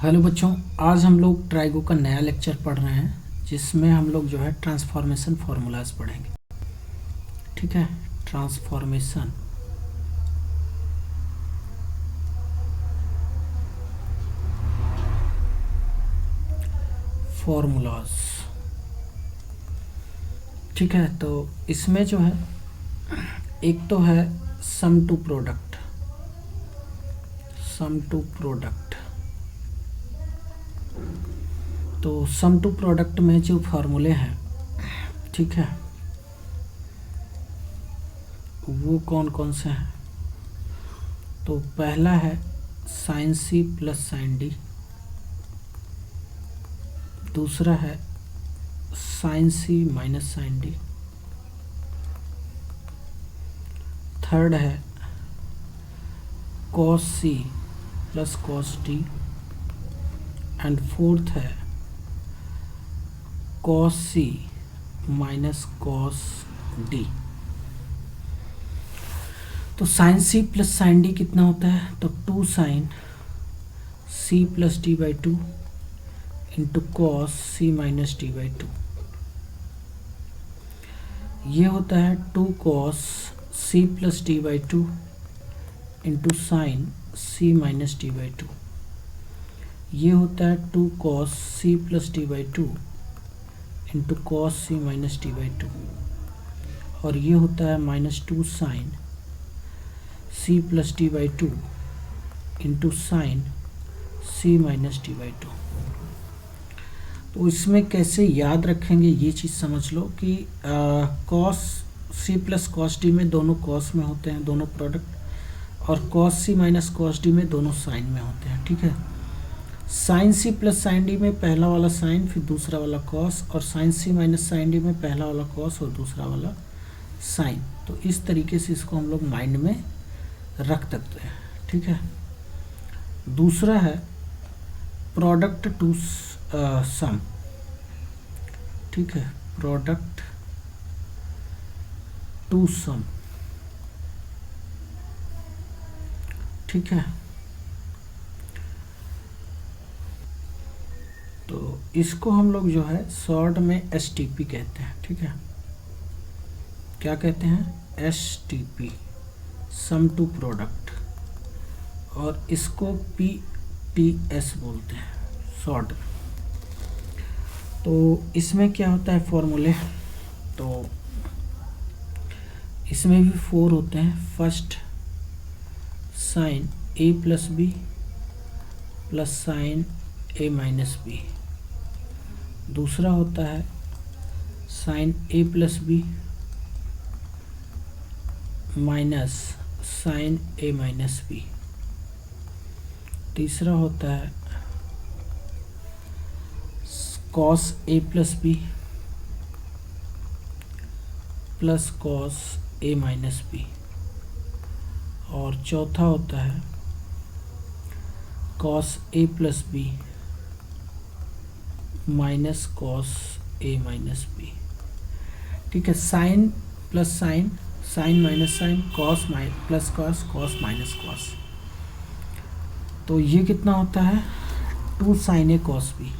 Hello बच्चों, आज हम लोग ट्राइगो का नया लेक्चर पढ़ रहे हैं जिसमें हम लोग जो है ट्रांसफॉर्मेशन फार्मूलाज पढ़ेंगे। ठीक है, ट्रांसफॉर्मेशन फार्मूलाज। ठीक है, तो इसमें जो है एक तो है सम टू प्रोडक्ट। तो सम टू प्रोडक्ट में जो फार्मूले हैं, ठीक है, वो कौन कौन से हैं? तो पहला है साइन सी प्लस साइन डी, दूसरा है साइन सी माइनस साइन डी, थर्ड है cos C plus cos d, and fourth है कॉस सी माइनस कॉस डी। तो साइन सी प्लस साइन डी कितना होता है? तो 2 sine C plus D by 2 into cos C minus D by 2। ये होता है 2 cos C plus D by 2 into sine C minus D by 2। ये होता है 2 cos C plus D by 2 into cos C minus D by 2। और ये होता है -2 sine C plus D by 2 into sine C minus D by 2। तो इसमें कैसे याद रखेंगे ये चीज़ समझ लो कि कॉस सी प्लस कॉस डी में दोनों कॉस में होते हैं, दोनों प्रोडक्ट, और कॉस सी माइनस कॉस डी में दोनों साइन में होते हैं। ठीक है, साइन सी प्लस साइन डी में पहला वाला साइन फिर दूसरा वाला कॉस, और साइन सी माइनस साइन डी में पहला वाला कॉस और दूसरा वाला साइन। तो इस तरीके से इसको हम लोग माइंड में रख सकते हैं। ठीक है, दूसरा है प्रोडक्ट टू सम। ठीक है, प्रोडक्ट टू सम। ठीक है, तो इसको हम लोग जो है शॉर्ट में एसटीपी कहते हैं। ठीक है, क्या कहते हैं? एसटीपी, सम टू प्रोडक्ट, और इसको पीटीएस बोलते हैं शॉर्ट में। तो इसमें क्या होता है फॉर्मूले? तो इसमें भी 4 होते हैं। First sine A plus B plus sine A minus B, दूसरा होता है sine A plus B minus sine A minus B, तीसरा होता है cos A plus B plus cos A minus B, और चौथा होता है cos A plus B minus cos A minus B. ठीक है, sine plus sine, sine minus sine, cos plus cos, cos minus cos. तो ये कितना होता है? 2 साइन ए कॉस बी।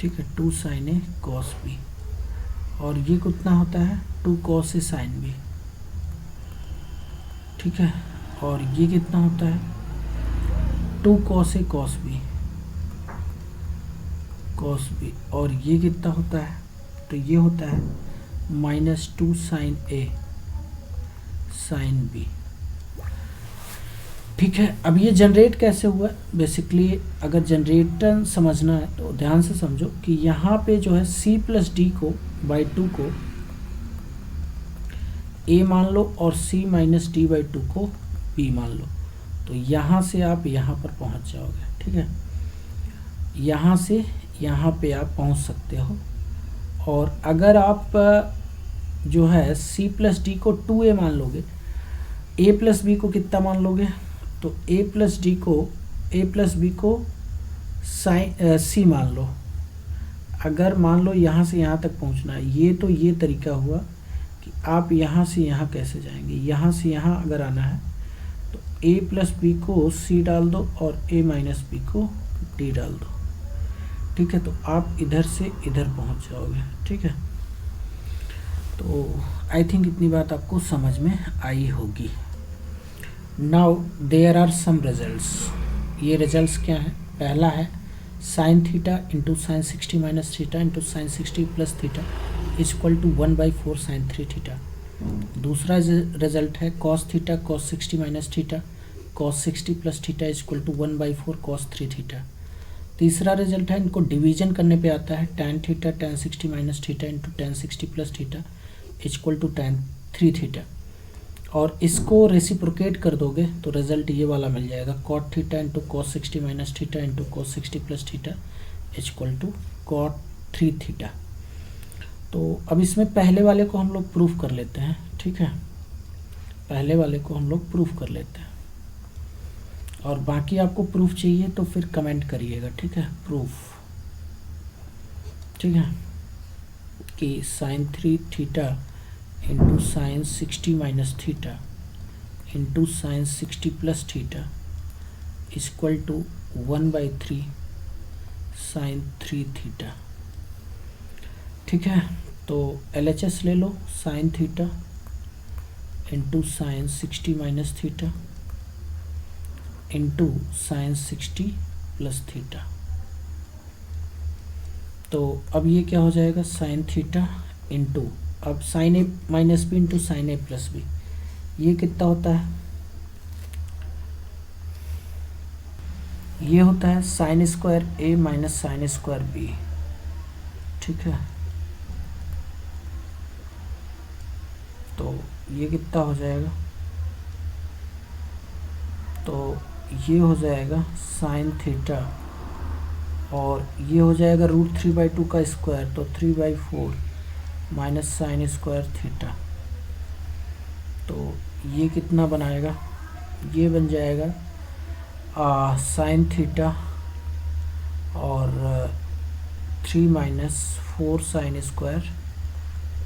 ठीक है, 2 साइन ए कॉस बी, और ये कितना होता है? 2 कॉस ए साइन बी। ठीक है, और ये कितना होता है? 2 कॉस ए कॉस बी, और ये कितना होता है? तो ये होता है -2 साइन ए साइन बी। ठीक है, अब ये जनरेट कैसे हुआ? बेसिकली अगर जनरेटर समझना है तो ध्यान से समझो कि यहाँ पे जो है c प्लस डी को बाई 2 को a मान लो और c माइनस डी बाई 2 को b मान लो। तो यहाँ से आप यहाँ पर पहुँच जाओगे। ठीक है, यहाँ से यहाँ पे आप पहुँच सकते हो। और अगर आप जो है c प्लस डी को 2a मान लोगे, a प्लस बी को कितना मान लोगे? तो a प्लस डी को a प्लस बी को साइन c मान लो। अगर मान लो यहाँ से यहाँ तक पहुँचना है, ये तो ये तरीका हुआ कि आप यहाँ से यहाँ कैसे जाएंगे। यहाँ से यहाँ अगर आना है तो ए प्लस बी को सी डाल दो और ए माइनस बी को डी डाल दो, ठीक है। तो आप इधर से इधर पहुंच जाओगे, ठीक है। तो आई थिंक इतनी बात आपको समझ में आई होगी। Now there are some results. ये रिजल्ट्स क्या है? पहला है sine theta into sine 60 minus theta into sine 60 plus theta is equal to 1/4 sine 3 theta. दूसरा रिजल्ट है cos theta cos 60 minus theta cos 60 plus theta is equal to 1/4 cos 3 theta. तीसरा result है, इनको division करने पे आता है, tan theta tan 60 minus theta into tan 60 plus theta is equal to tan 3 theta. और इसको रेसिप्रोकेट कर दोगे तो रिजल्ट ये वाला मिल जाएगा, cot theta into cos 60 minus theta into cos 60 plus theta is equal to cot 3 theta. तो अब इसमें पहले वाले को हम लोग प्रूफ कर लेते हैं, ठीक है। पहले वाले को हम लोग प्रूफ कर लेते हैं, और बाकी आपको प्रूफ चाहिए तो फिर कमेंट करिएगा, ठीक है। प्रूफ, ठीक है, कि sine 3 theta into sine 60 minus theta into sine 60 plus theta is equal to 1/3 sine 3 theta, ठीक है। तो LHS ले लो, sine theta into sine 60 minus theta into sine 60 plus theta. तो अब ये क्या हो जाएगा, साइन थीटा इंटू, अब sine A minus B into sine A plus B, ये कितना होता है? ये होता है sine square A minus sine square B, ठीक है। तो ये कितना हो जाएगा? तो ये हो जाएगा साइन थीटा, और ये हो जाएगा √3/2 का स्क्वायर, तो 3/4 माइनस साइन स्क्वायर थीटा। तो ये कितना बनाएगा? ये बन जाएगा साइन थीटा और 3 minus 4 sine square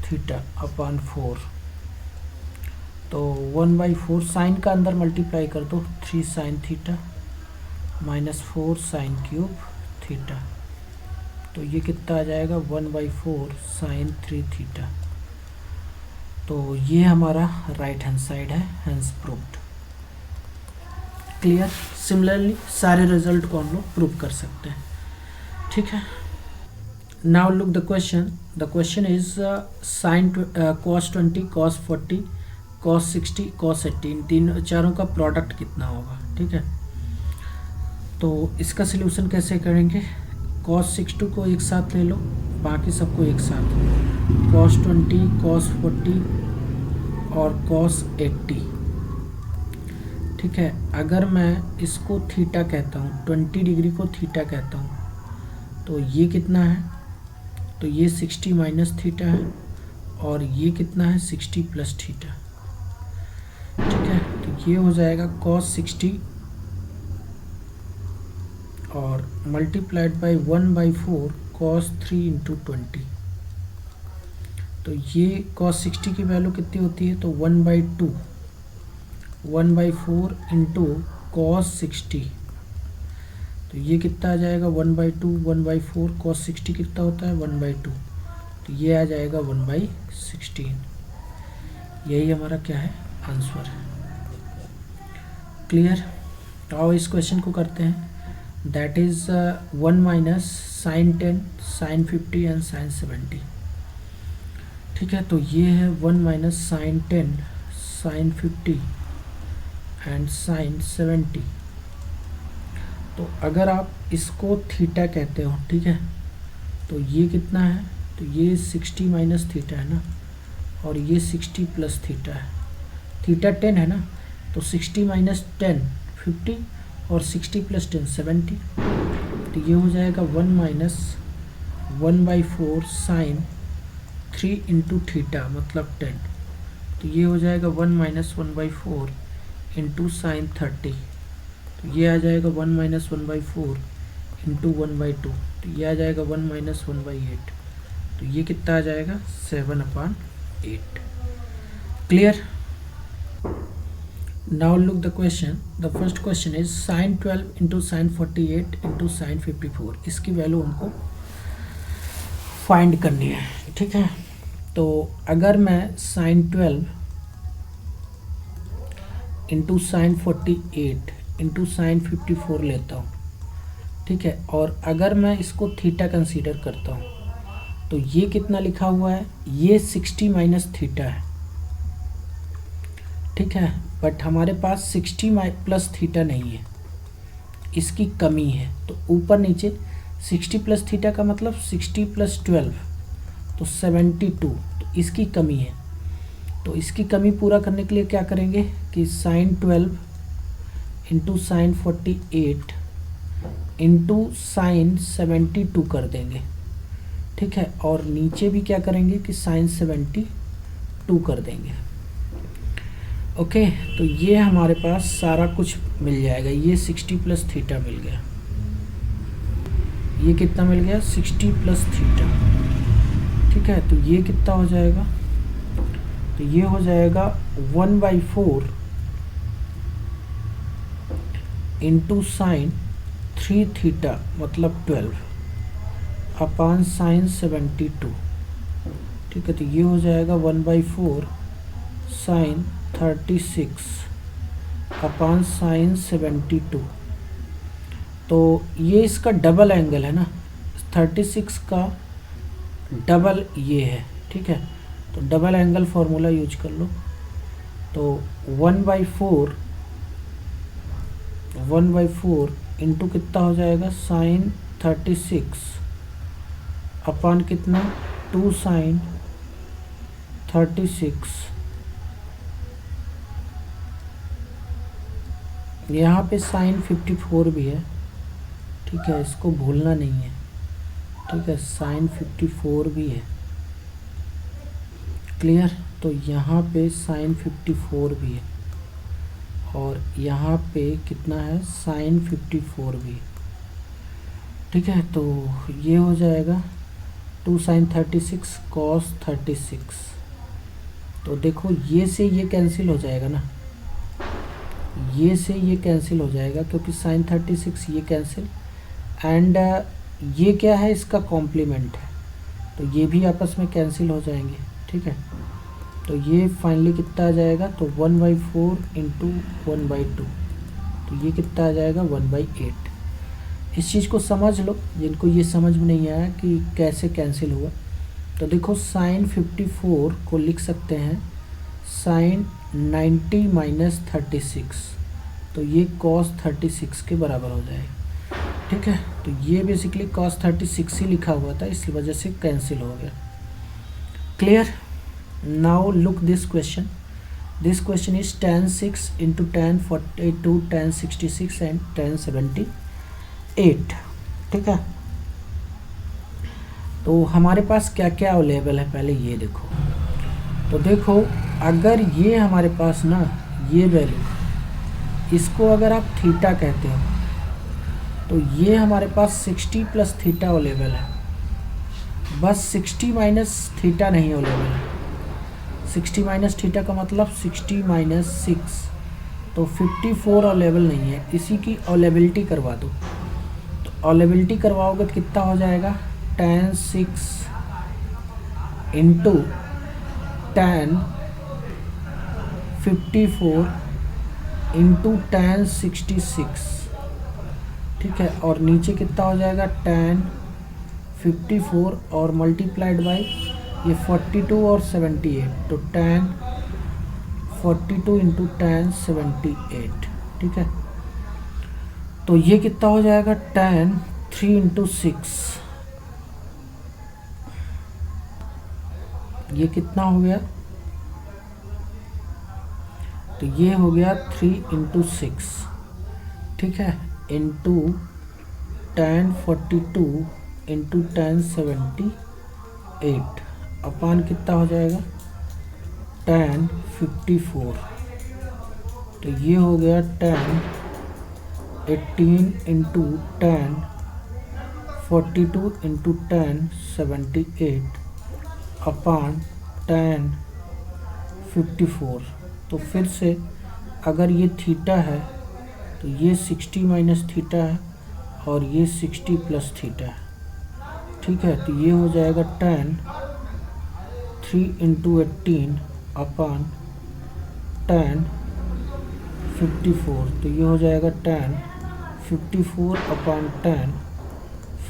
theta upon 4। तो 1/4 साइन का अंदर मल्टीप्लाई कर दो, 3 sine theta minus 4 sine cube theta. तो ये कितना आ जाएगा? 1/4 साइन 3 थीटा। तो ये हमारा राइट हैंड साइड है, हैंस प्रूव्ड। क्लियर? सिमिलरली सारे रिजल्ट को हम लोग प्रूव कर सकते हैं, ठीक है। Now look the question is sine cos 20 cos 40 cos 60 cos 80, इन तीन चारों का प्रोडक्ट कितना होगा, ठीक है। तो इसका सलूशन कैसे करेंगे? cos 60 को एक साथ ले लो, बाकी सबको एक साथ, cos 20 cos 40 और cos 80, ठीक है। अगर मैं इसको थीटा कहता हूँ, 20 डिग्री को थीटा कहता हूँ, तो ये कितना है? तो ये 60 माइनस थीटा है, और ये कितना है? 60 प्लस थीटा, ठीक है। तो ये हो जाएगा cos 60 और मल्टीप्लाइड बाई 1/4 cos 3 इंटू 20। तो ये cos 60 की वैल्यू कितनी होती है? तो 1/4 इंटू cos 60। तो ये कितना आ जाएगा? 1/2 1/4 cos 60 कितना होता है? 1/2। तो ये आ जाएगा 1/16। यही हमारा क्या है? आंसर है। क्लियर? तो आओ इस क्वेश्चन को करते हैं। That is 1 minus sine 10 sine 50 and sine 70, ठीक है। तो ये है 1 minus sine 10 sine 50 and sine 70। तो अगर आप इसको थीटा कहते हो, ठीक है, तो ये कितना है? तो ये 60 माइनस थीटा है ना, और ये 60 प्लस थीटा है। थीटा 10 है ना, तो 60 माइनस 10 50 और 60 प्लस 10 70। तो ये हो जाएगा 1 माइनस 1/4 साइन 3 इंटू थीटा मतलब 10। तो ये हो जाएगा 1 माइनस 1/4 इंटू साइन 30। तो ये आ जाएगा 1 माइनस 1/4 इंटू 1/2। तो ये आ जाएगा 1 माइनस 1/8। तो ये कितना आ जाएगा? 7/8। Clear? Now look the question. The first question is sin 12 into sin 48 into sin 54. इसकी वैल्यू हमको फाइंड करनी है, ठीक है। तो अगर मैं sin 12 into sin 48 into sin 54 लेता हूँ, ठीक है, और अगर मैं इसको थीटा कंसीडर करता हूँ तो ये कितना लिखा हुआ है, ये 60 माइनस थीटा है, ठीक है। बट हमारे पास 60 प्लस थीटा नहीं है, इसकी कमी है। तो ऊपर नीचे 60 प्लस थीटा का मतलब 60 प्लस 12 तो 72, तो इसकी कमी है। तो इसकी कमी पूरा करने के लिए क्या करेंगे कि sin 12 into sine 48 into sine 72 कर देंगे, ठीक है। और नीचे भी क्या करेंगे कि sin 72 कर देंगे। ओके, तो ये हमारे पास सारा कुछ मिल जाएगा। ये 60 प्लस थीटा मिल गया, ये कितना मिल गया 60 प्लस थीटा, ठीक है। तो ये कितना हो जाएगा, तो ये हो जाएगा 1/4 इंटू साइन 3 थीटा मतलब 12 अपान साइन 72, ठीक है। तो ये हो जाएगा 1/4 साइन 36 अपान साइन 72। तो ये इसका डबल एंगल है ना, 36 का डबल ये है, ठीक है। तो डबल एंगल फॉर्मूला यूज कर लो। तो 1/4 इंटू कितना हो जाएगा साइन 36 अपान कितना 2 साइन 36। यहाँ पे साइन 54 भी है, ठीक है, इसको भूलना नहीं है, ठीक है। साइन 54 भी है, क्लियर। तो यहाँ पे साइन 54 भी है और यहाँ पे कितना है साइन 54 भी, ठीक है। तो ये हो जाएगा 2 साइन 36 कॉस 36। तो देखो ये से ये कैंसिल हो जाएगा ना, ये से ये कैंसिल हो जाएगा क्योंकि साइन 36 ये कैंसिल, एंड ये क्या है इसका कॉम्प्लीमेंट है, तो ये भी आपस में कैंसिल हो जाएंगे, ठीक है। तो ये फाइनली कितना आ जाएगा, तो 1/4 इंटू 1/2, तो ये कितना आ जाएगा 1/8। इस चीज़ को समझ लो जिनको ये समझ में नहीं आया कि कैसे कैंसिल हुआ। तो देखो साइन 54 को लिख सकते हैं साइन 90 माइनस 36, तो ये कॉस 36 के बराबर हो जाएगा, ठीक है। तो ये बेसिकली कॉस 36 ही लिखा हुआ था, इस वजह से कैंसिल हो गया, clear. Now look this question. This question is tan 6 into tan 42 tan 66 and tan 78, ठीक है। तो हमारे पास क्या क्या अवेलेबल है पहले ये देखो। तो देखो अगर ये हमारे पास ना ये वैल्यू, इसको अगर आप थीटा कहते हो तो ये हमारे पास 60 प्लस थीटा अवेलेबल है, बस 60 माइनस थीटा नहीं अवेलेबल है। 60 माइनस थीटा का मतलब 60 माइनस 6, तो 54 अवेलेबल नहीं है, इसी की अवेलेबिलिटी करवा दो। तो अवेलेबिलिटी करवाओगे तो कितना हो जाएगा tan 6 into tan 54 into tan 66, ठीक है। और नीचे कितना हो जाएगा tan 54 और मल्टीप्लाइड बाई ये 42 और 78, तो tan 42 इंटू tan 78, ठीक है। तो ये कितना हो जाएगा tan 3 इंटू 6, ये कितना हो गया, तो ये हो गया 3 इंटू 6, ठीक है, इंटू tan 42 इंटू tan 78 अपान कितना हो जाएगा tan 54, तो ये हो गया tan 18 into tan 42 into tan 78 अपान tan 54। तो फिर से अगर ये थीटा है तो ये 60 माइनस थीटा है और ये 60 प्लस थीटा है, ठीक है। तो ये हो जाएगा tan 3 इंटू 18 अपॉन tan 54। तो ये हो जाएगा tan 54 अपॉन tan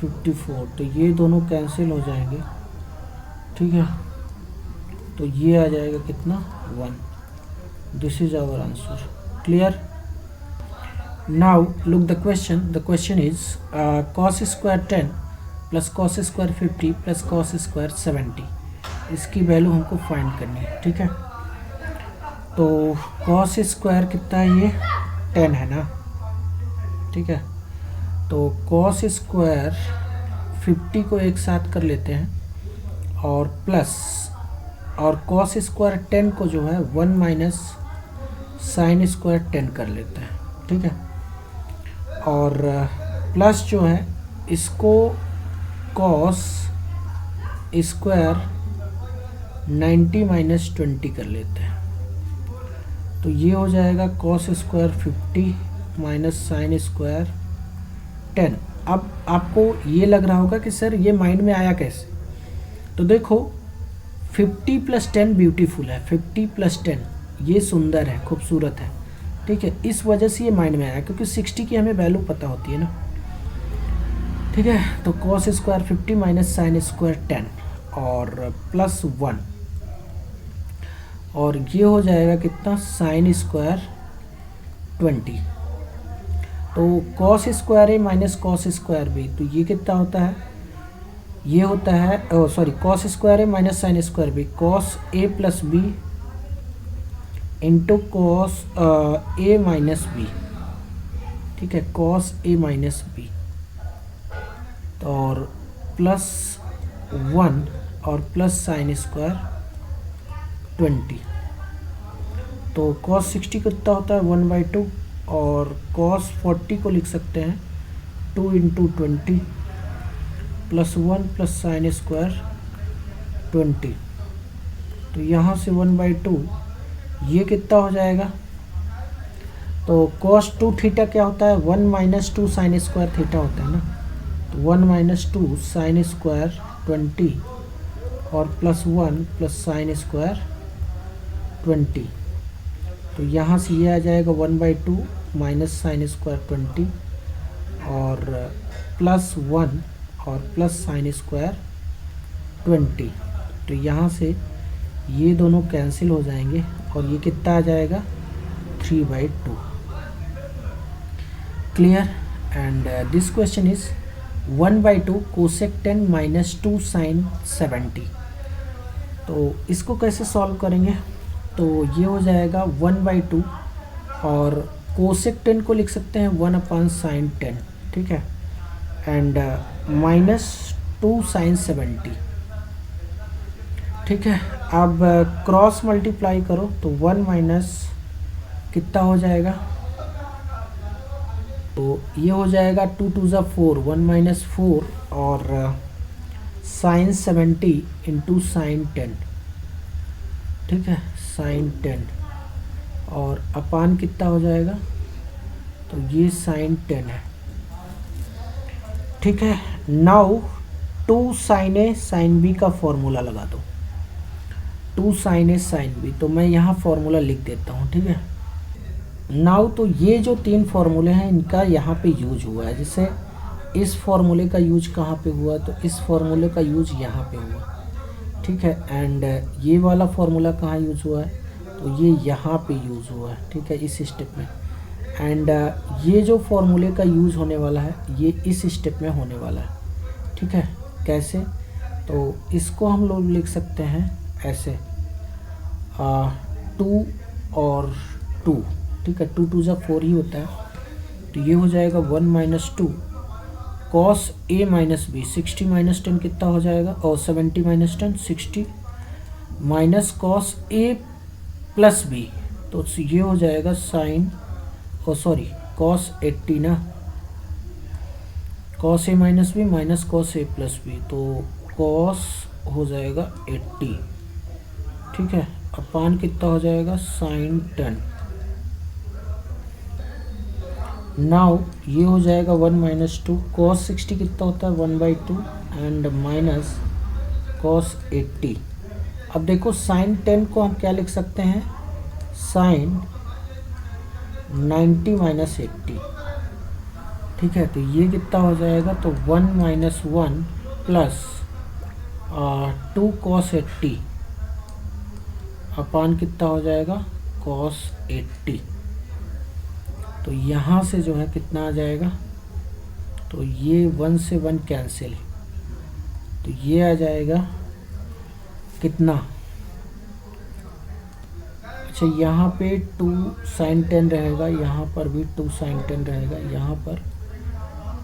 54। तो ये दोनों कैंसिल हो जाएंगे, ठीक है। तो ये आ जाएगा कितना 1। This is our answer. Clear. Now look the question is cos square 10 plus cos square 50 plus cos square 70, इसकी वैल्यू हमको फाइंड करनी है, ठीक है। तो cos स्क्वायर कितना है, ये 10 है ना, ठीक है। तो cos स्क्वायर 50 को एक साथ कर लेते हैं और प्लस, और cos स्क्वायर 10 को जो है 1 माइनस साइन स्क्वायर 10 कर लेते हैं, ठीक है। और प्लस जो है इसको cos स्क्वायर 90 माइनस 20 कर लेते हैं। तो ये हो जाएगा cos square 50 minus sine square 10। अब आपको ये लग रहा होगा कि सर ये माइंड में आया कैसे। तो देखो 50 प्लस 10 ब्यूटीफुल है, 50 प्लस 10 ये सुंदर है, खूबसूरत है, ठीक है। इस वजह से ये माइंड में आया क्योंकि 60 की हमें वैल्यू पता होती है ना, ठीक है। तो cos square 50 minus sine square 10 और प्लस 1, और ये हो जाएगा कितना साइन स्क्वायर 20। तो cos square A minus cos square B, तो ये कितना होता है, ये होता है cos square A minus sine square B, cos A plus B into cos A minus B, ठीक है, cos ए माइनस बी, और प्लस 1 और प्लस साइन स्क्वायर 20। तो cos 60 कितना होता है 1/2, और cos 40 को लिख सकते हैं 2 into 20 plus 1 plus sine square 20। तो यहाँ से 1/2 ये कितना हो जाएगा। तो cos 2 थीटा क्या होता है 1 माइनस 2 साइन स्क्वायर थीटा होता है ना। तो 1 माइनस 2 साइन स्क्वायर 20 और प्लस 1 प्लस साइन स्क्वायर 20। तो यहाँ से ये आ जाएगा 1/2 माइनस साइन स्क्वायर 20 और प्लस 1 और प्लस साइन स्क्वायर 20। तो यहाँ से ये दोनों कैंसिल हो जाएंगे और ये कितना आ जाएगा 3/2। Clear. And this question is 1/2 cosec 10 minus 2 sine 70। तो इसको कैसे सॉल्व करेंगे। तो ये हो जाएगा 1/2 और कोसेक 10 को लिख सकते हैं 1 अपॉन साइन 10, ठीक है, एंड माइनस 2 साइन 70, ठीक है। अब क्रॉस मल्टीप्लाई करो तो 1 माइनस कितना हो जाएगा, तो ये हो जाएगा 2 2 ज़ा 4, 1 माइनस 4 और साइन 70 इंटू साइन 10, ठीक है, साइन 10 और अपान कितना हो जाएगा, तो ये साइन 10 है, ठीक है। Now 2 sine A sine B का फॉर्मूला लगा दो, 2 साइन ए साइन बी। तो मैं यहाँ फॉर्मूला लिख देता हूँ, ठीक है। नाउ तो ये जो 3 फार्मूले हैं इनका यहाँ पे यूज हुआ है। जैसे इस फार्मूले का यूज कहाँ पे हुआ, तो इस फार्मूले का यूज यहाँ पे हुआ, ठीक है। एंड ये वाला फार्मूला कहाँ यूज हुआ है, तो ये यहाँ पे यूज हुआ है, ठीक है, इस स्टेप में। एंड ये जो फार्मूले का यूज होने वाला है ये इस स्टेप में होने वाला है, ठीक है। कैसे, तो इसको हम लोग लिख सकते हैं ऐसे 2 और 2, ठीक है, 2 2 ज़ा 4 ही होता है। तो ये हो जाएगा 1 minus 2 cos A minus B, 60 minus 10 कितना हो जाएगा, और 70 minus 10 60 minus cos A plus B, तो ये हो जाएगा साइन कॉस 80 ना, cos A minus B minus cos A plus B, तो कॉस हो जाएगा 80, ठीक है, अपान कितना हो जाएगा साइन 10, नाउ ये हो जाएगा 1 माइनस 2, कॉस 60 कितना होता है 1/2 एंड माइनस कॉस 80। अब देखो साइन 10 को हम क्या लिख सकते हैं, साइन 90 माइनस 80। ठीक है, तो ये कितना हो जाएगा, तो 1 माइनस 1 प्लस 2 कॉस 80 अपान कितना हो जाएगा कॉस 80। तो यहाँ से जो है कितना आ जाएगा, तो ये 1 से 1 कैंसिल, तो ये आ जाएगा कितना, अच्छा यहाँ पे 2 साइन 10 रहेगा, यहाँ पर भी 2 साइन 10 रहेगा, यहाँ पर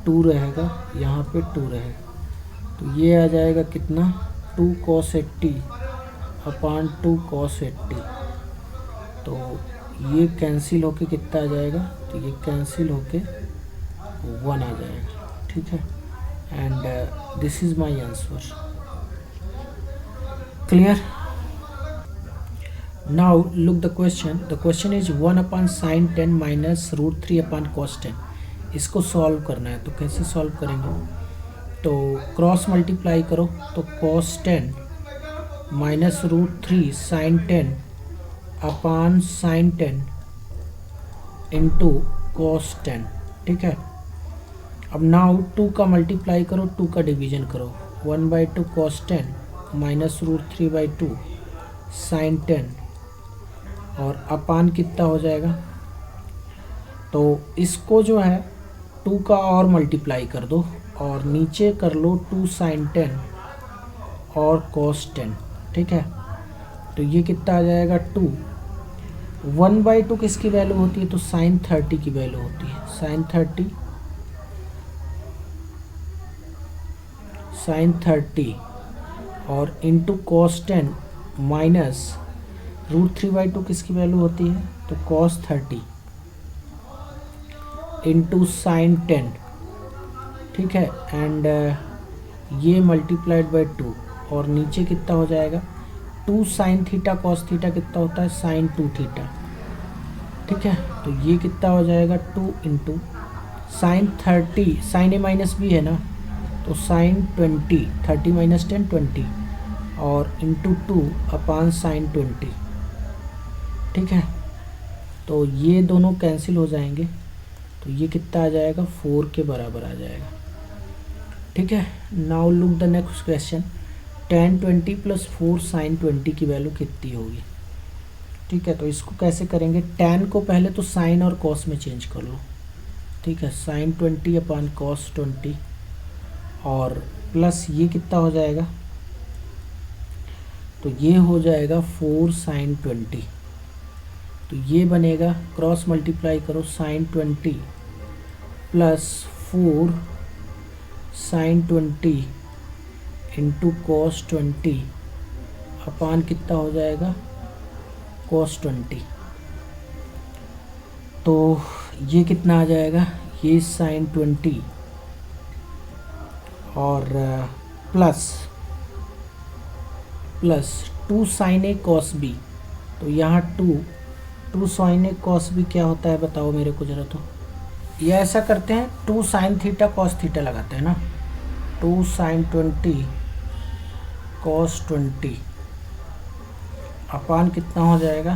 2 रहेगा, यहाँ पे 2 रहेगा, तो ये आ जाएगा कितना 2 कॉस 80 अपान 2 कॉस 80। तो ये कैंसिल होके कितना आ जाएगा, तो ये कैंसिल होके 1 आ जाएगा। ठीक है, and this is my answer. Clear? Now look the question is 1 upon sine 10 minus root 3 upon cos 10। इसको सॉल्व करना है, तो कैसे सॉल्व करेंगे, तो क्रॉस मल्टीप्लाई करो, तो cos 10 minus root 3 sine 10 upon sine 10 into cos 10। ठीक है, अब नाउ 2 का मल्टीप्लाई करो, 2 का डिवीजन करो, 1/2 कॉस 10 माइनस रूट 3/2 साइन 10 और अपान कितना हो जाएगा, तो इसको जो है 2 का और मल्टीप्लाई कर दो और नीचे कर लो 2 साइन 10 और कॉस 10। ठीक है, तो ये कितना आ जाएगा 2, 1/2 किसकी वैल्यू होती है, तो साइन 30 की वैल्यू होती है, साइन 30 और इंटू कॉस 10 माइनस रूट 3/2 किसकी वैल्यू होती है, तो कॉस 30 इंटू साइन 10। ठीक है, एंड ये मल्टीप्लाइड बाय 2 और नीचे कितना हो जाएगा 2 साइन थीटा कॉस थीटा कितना होता है साइन 2 थीटा। ठीक है, तो ये कितना हो जाएगा 2 into sign 30, sign A minus B है ना, तो साइन 20, 30 माइनस 10 20 और इंटू 2 अपान साइन 20। ठीक है, तो ये दोनों कैंसिल हो जाएंगे, तो ये कितना आ जाएगा 4 के बराबर आ जाएगा। ठीक है, now look the next question, tan 20 plus 4 sine 20 की वैल्यू कितनी होगी। ठीक है, तो इसको कैसे करेंगे, tan को पहले तो साइन और कॉस में चेंज कर लो। ठीक है, साइन 20 अपान कॉस 20 और प्लस ये कितना हो जाएगा, तो ये हो जाएगा 4 साइन 20, तो ये बनेगा क्रॉस मल्टीप्लाई करो sine 20 plus 4 sine 20 into cos 20 upon कितना हो जाएगा कॉस 20। तो ये कितना आ जाएगा, ये साइन 20 और प्लस 2 साइन ए कॉस बी, तो यहाँ 2 साइन ए कॉस बी क्या होता है बताओ मेरे को ज़रा, तो ये ऐसा करते हैं 2 साइन थीटा कॉस थीटा लगाते हैं ना, 2 साइन 20 कॉस 20 अपान कितना हो जाएगा,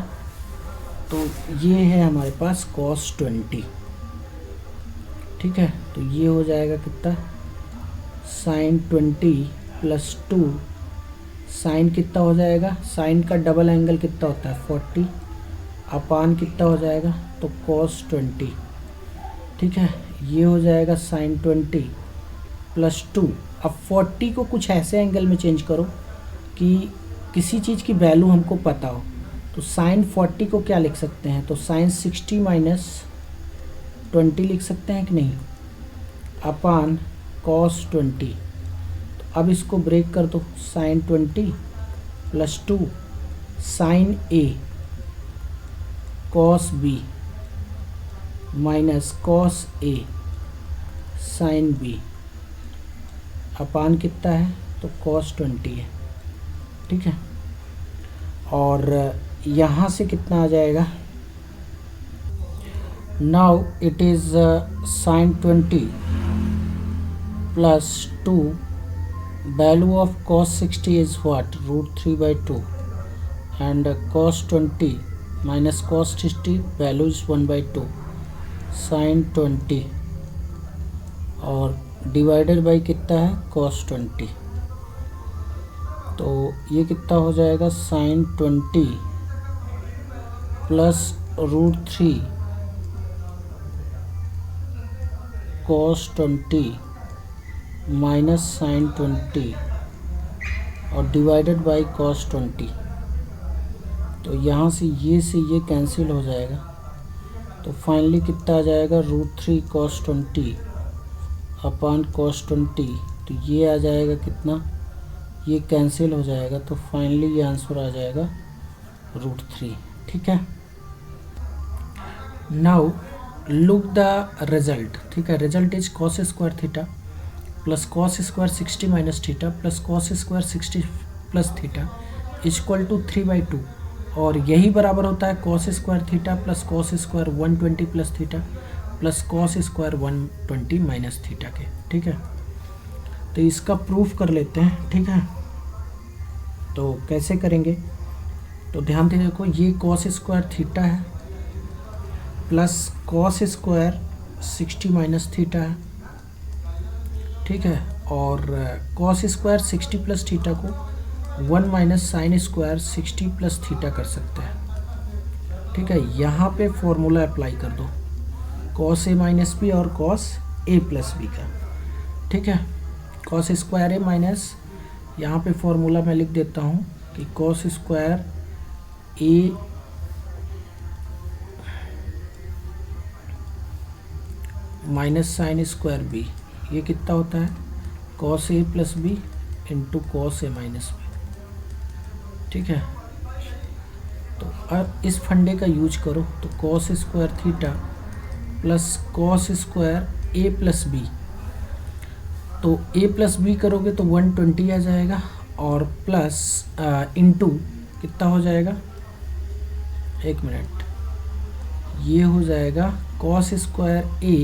तो ये है हमारे पास कॉस 20। ठीक है, तो ये हो जाएगा कितना साइन 20 प्लस 2 साइन कितना हो जाएगा, साइन का डबल एंगल कितना होता है 40 अपान कितना हो जाएगा, तो कॉस 20। ठीक है, ये हो जाएगा साइन 20 प्लस 2। अब 40 को कुछ ऐसे एंगल में चेंज करो कि किसी चीज़ की वैल्यू हमको पता हो, तो साइन 40 को क्या लिख सकते हैं, तो साइन 60 माइनस 20 लिख सकते हैं कि नहीं, अपान कॉस 20। तो अब इसको ब्रेक कर दो, साइन 20 प्लस 2 साइन ए कॉस बी माइनस कॉस ए साइन बी अपान कितना है, तो कॉस 20 है। ठीक है, और यहाँ से कितना आ जाएगा, Now it is sin 20 plus 2. Value of cos 60 is what? Root 3 by 2. And cos 20 minus cos 60 value is 1 by 2. sin 20 और डिवाइडेड बाई कितना है? cos 20. तो ये कितना हो जाएगा? sin 20 plus root 3 cos 20 minus sin 20 और डिवाइडेड बाई cos 20. तो यहाँ से ये कैंसिल हो जाएगा. तो फाइनली कितना आ जाएगा? Root 3 cos 20 upon cos 20. तो ये आ जाएगा कितना? ये कैंसिल हो जाएगा. तो फाइनली ये आंसर आ जाएगा रूट 3. ठीक है. Now look the result. ठीक है. Result is cos square theta plus cos square 60 minus theta plus cos square 60 plus theta equal to 3/2. और यही बराबर होता है cos square theta plus cos square 120 plus theta plus cos square 120 minus theta के. ठीक है. तो इसका प्रूफ कर लेते हैं. ठीक है. तो कैसे करेंगे? तो ध्यान से देखो, ये cos स्क्वायर थीटा है plus cos square 60 minus theta है. ठीक है. और cos स्क्वायर 60 प्लस थीटा को 1 minus sine square 60 plus theta कर सकते हैं. ठीक है. यहाँ पे फॉर्मूला अप्लाई कर दो cos a माइनस बी और cos a प्लस बी का. ठीक है. cos स्क्वायर a माइनस, यहाँ पे फॉर्मूला मैं लिख देता हूँ कि cos square a minus sine square B, ये कितना होता है? cos a plus B into cos a minus B. ठीक है. तो अब इस फंडे का यूज करो. तो cos square theta plus cos square a plus B. तो a प्लस बी करोगे तो 120 आ जाएगा और प्लस इंटू कितना हो जाएगा? एक मिनट. ये हो जाएगा cos square a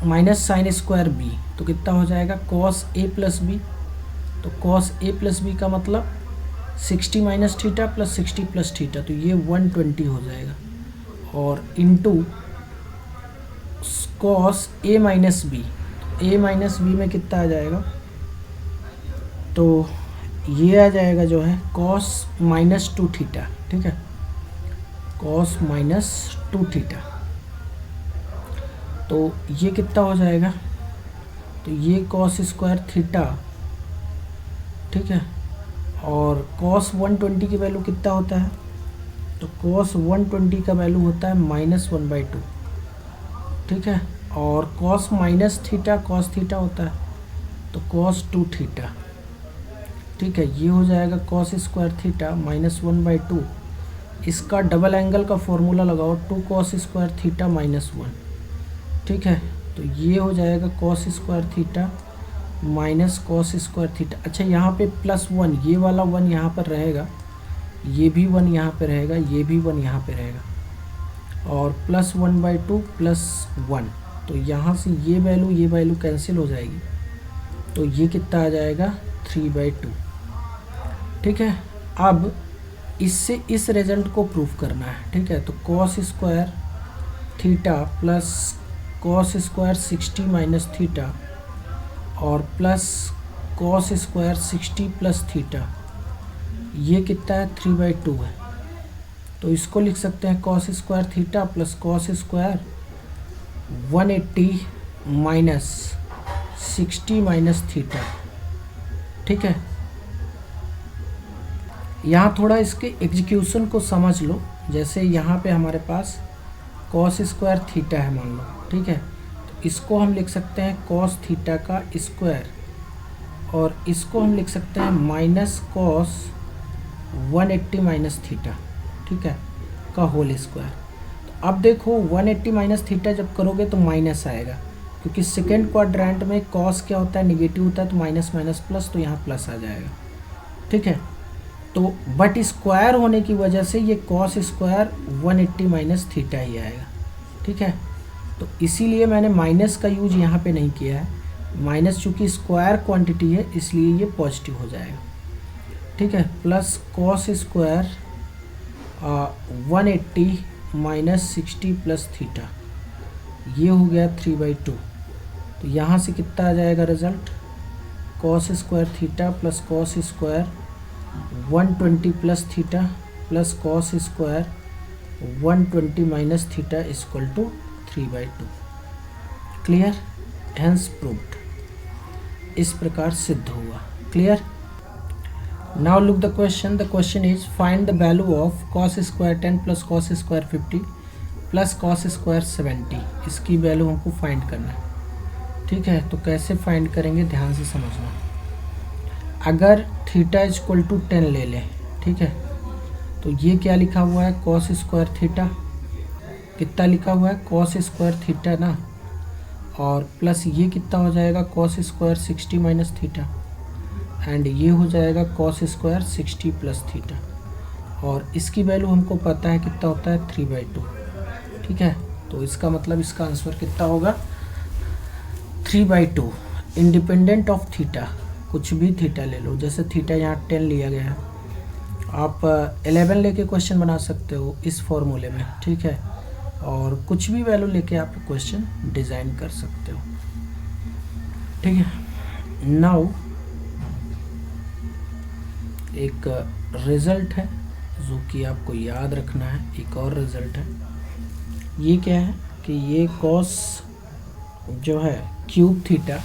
minus sine square B. तो कितना हो जाएगा? cos a plus B. तो cos a प्लस बी का मतलब 60 minus theta plus 60 plus theta. तो ये 120 हो जाएगा और into cos a minus B. a minus B में कितना आ जाएगा? तो ये आ जाएगा जो है cos माइनस 2 थीटा. ठीक है. cos minus 2 theta. तो ये कितना हो जाएगा? तो ये cos स्क्वायर थीटा. ठीक है. और cos 120 की वैल्यू कितना होता है? तो cos 120 का वैल्यू होता है -1/2. ठीक है. और cos minus theta cos theta होता है, तो cos 2 थीटा. ठीक है. ये हो जाएगा cos स्क्वायर थीटा -1/2. इसका डबल एंगल का फॉर्मूला लगाओ, 2 cos स्क्वायर थीटा -1. ठीक है. तो ये हो जाएगा cos square theta minus cos square theta. अच्छा, यहाँ पे +1, ये वाला 1 यहाँ पर रहेगा, ये भी 1 यहाँ पे रहेगा, ये भी 1 यहाँ पे रहेगा और +1/2 +1. तो यहाँ से ये वैल्यू कैंसिल हो जाएगी. तो ये कितना आ जाएगा? 3/2. ठीक है. अब इससे इस रिजल्ट को प्रूफ करना है. ठीक है. तो cos square theta plus cos square 60 minus theta और plus cos square 60 plus theta, ये कितना है? 3/2 है. तो इसको लिख सकते हैं cos square theta plus cos square 180 minus 60 minus theta. ठीक है. यहाँ थोड़ा इसके एग्जीक्यूशन को समझ लो. जैसे यहाँ पे हमारे पास cos स्क्वायर थीटा है मान लो. ठीक है. तो इसको हम लिख सकते हैं cos थीटा का स्क्वायर और इसको हम लिख सकते हैं माइनस cos 180 माइनस थीटा. ठीक है. का होल स्क्वायर. तो अब देखो 180 माइनस थीटा जब करोगे तो माइनस आएगा, क्योंकि सेकेंड क्वाड्रेंट में cos क्या होता है? नेगेटिव होता है. तो माइनस माइनस प्लस, तो यहाँ प्लस आ जाएगा. ठीक है. तो बट स्क्वायर होने की वजह से ये कॉस स्क्वायर 180 माइनस थीटा ही आएगा, ठीक है। तो इसीलिए मैंने माइनस का यूज यहाँ पे नहीं किया है, माइनस चूँकि स्क्वायर क्वांटिटी है इसलिए ये पॉजिटिव हो जाएगा, ठीक है। Plus cos square 180 minus 60 plus theta, ये हो गया 3/2। तो यहाँ से कितना आ जाएगा result, cos square theta plus cos square 120 plus theta plus cos square 120 minus theta equal to 3/2। Clear, hence proved, इस प्रकार सिद्ध हुआ। Clear. Now look the question is find the value of cos square 10 plus cos square 50 plus cos square 70। इसकी value हमको find करना है, ठीक है। तो कैसे फाइंड करेंगे, ध्यान से समझना। अगर थीटा इक्वल टू 10 ले लें, ठीक है, तो ये क्या लिखा हुआ है, कॉस स्क्वायर थीटा, कितना लिखा हुआ है, कॉस स्क्वायर थीटा ना, और प्लस ये कितना हो जाएगा, cos square 60 minus theta, and ये हो जाएगा कॉस स्क्वायर 60 प्लस थीटा, और इसकी वैल्यू हमको पता है कितना होता है, 3/2, ठीक है। तो इसका मतलब इसका आंसर कितना होगा, 3/2 इंडिपेंडेंट ऑफ थीटा। कुछ भी थीटा ले लो, जैसे थीटा यहाँ 10 लिया गया है, आप 11 लेके क्वेश्चन बना सकते हो इस फॉर्मूले में, ठीक है, और कुछ भी वैल्यू लेके आप क्वेश्चन डिज़ाइन कर सकते हो, ठीक है। नाउ एक रिज़ल्ट है जो कि आपको याद रखना है, एक और रिज़ल्ट है। ये क्या है कि ये कॉस जो है क्यूब थीटा,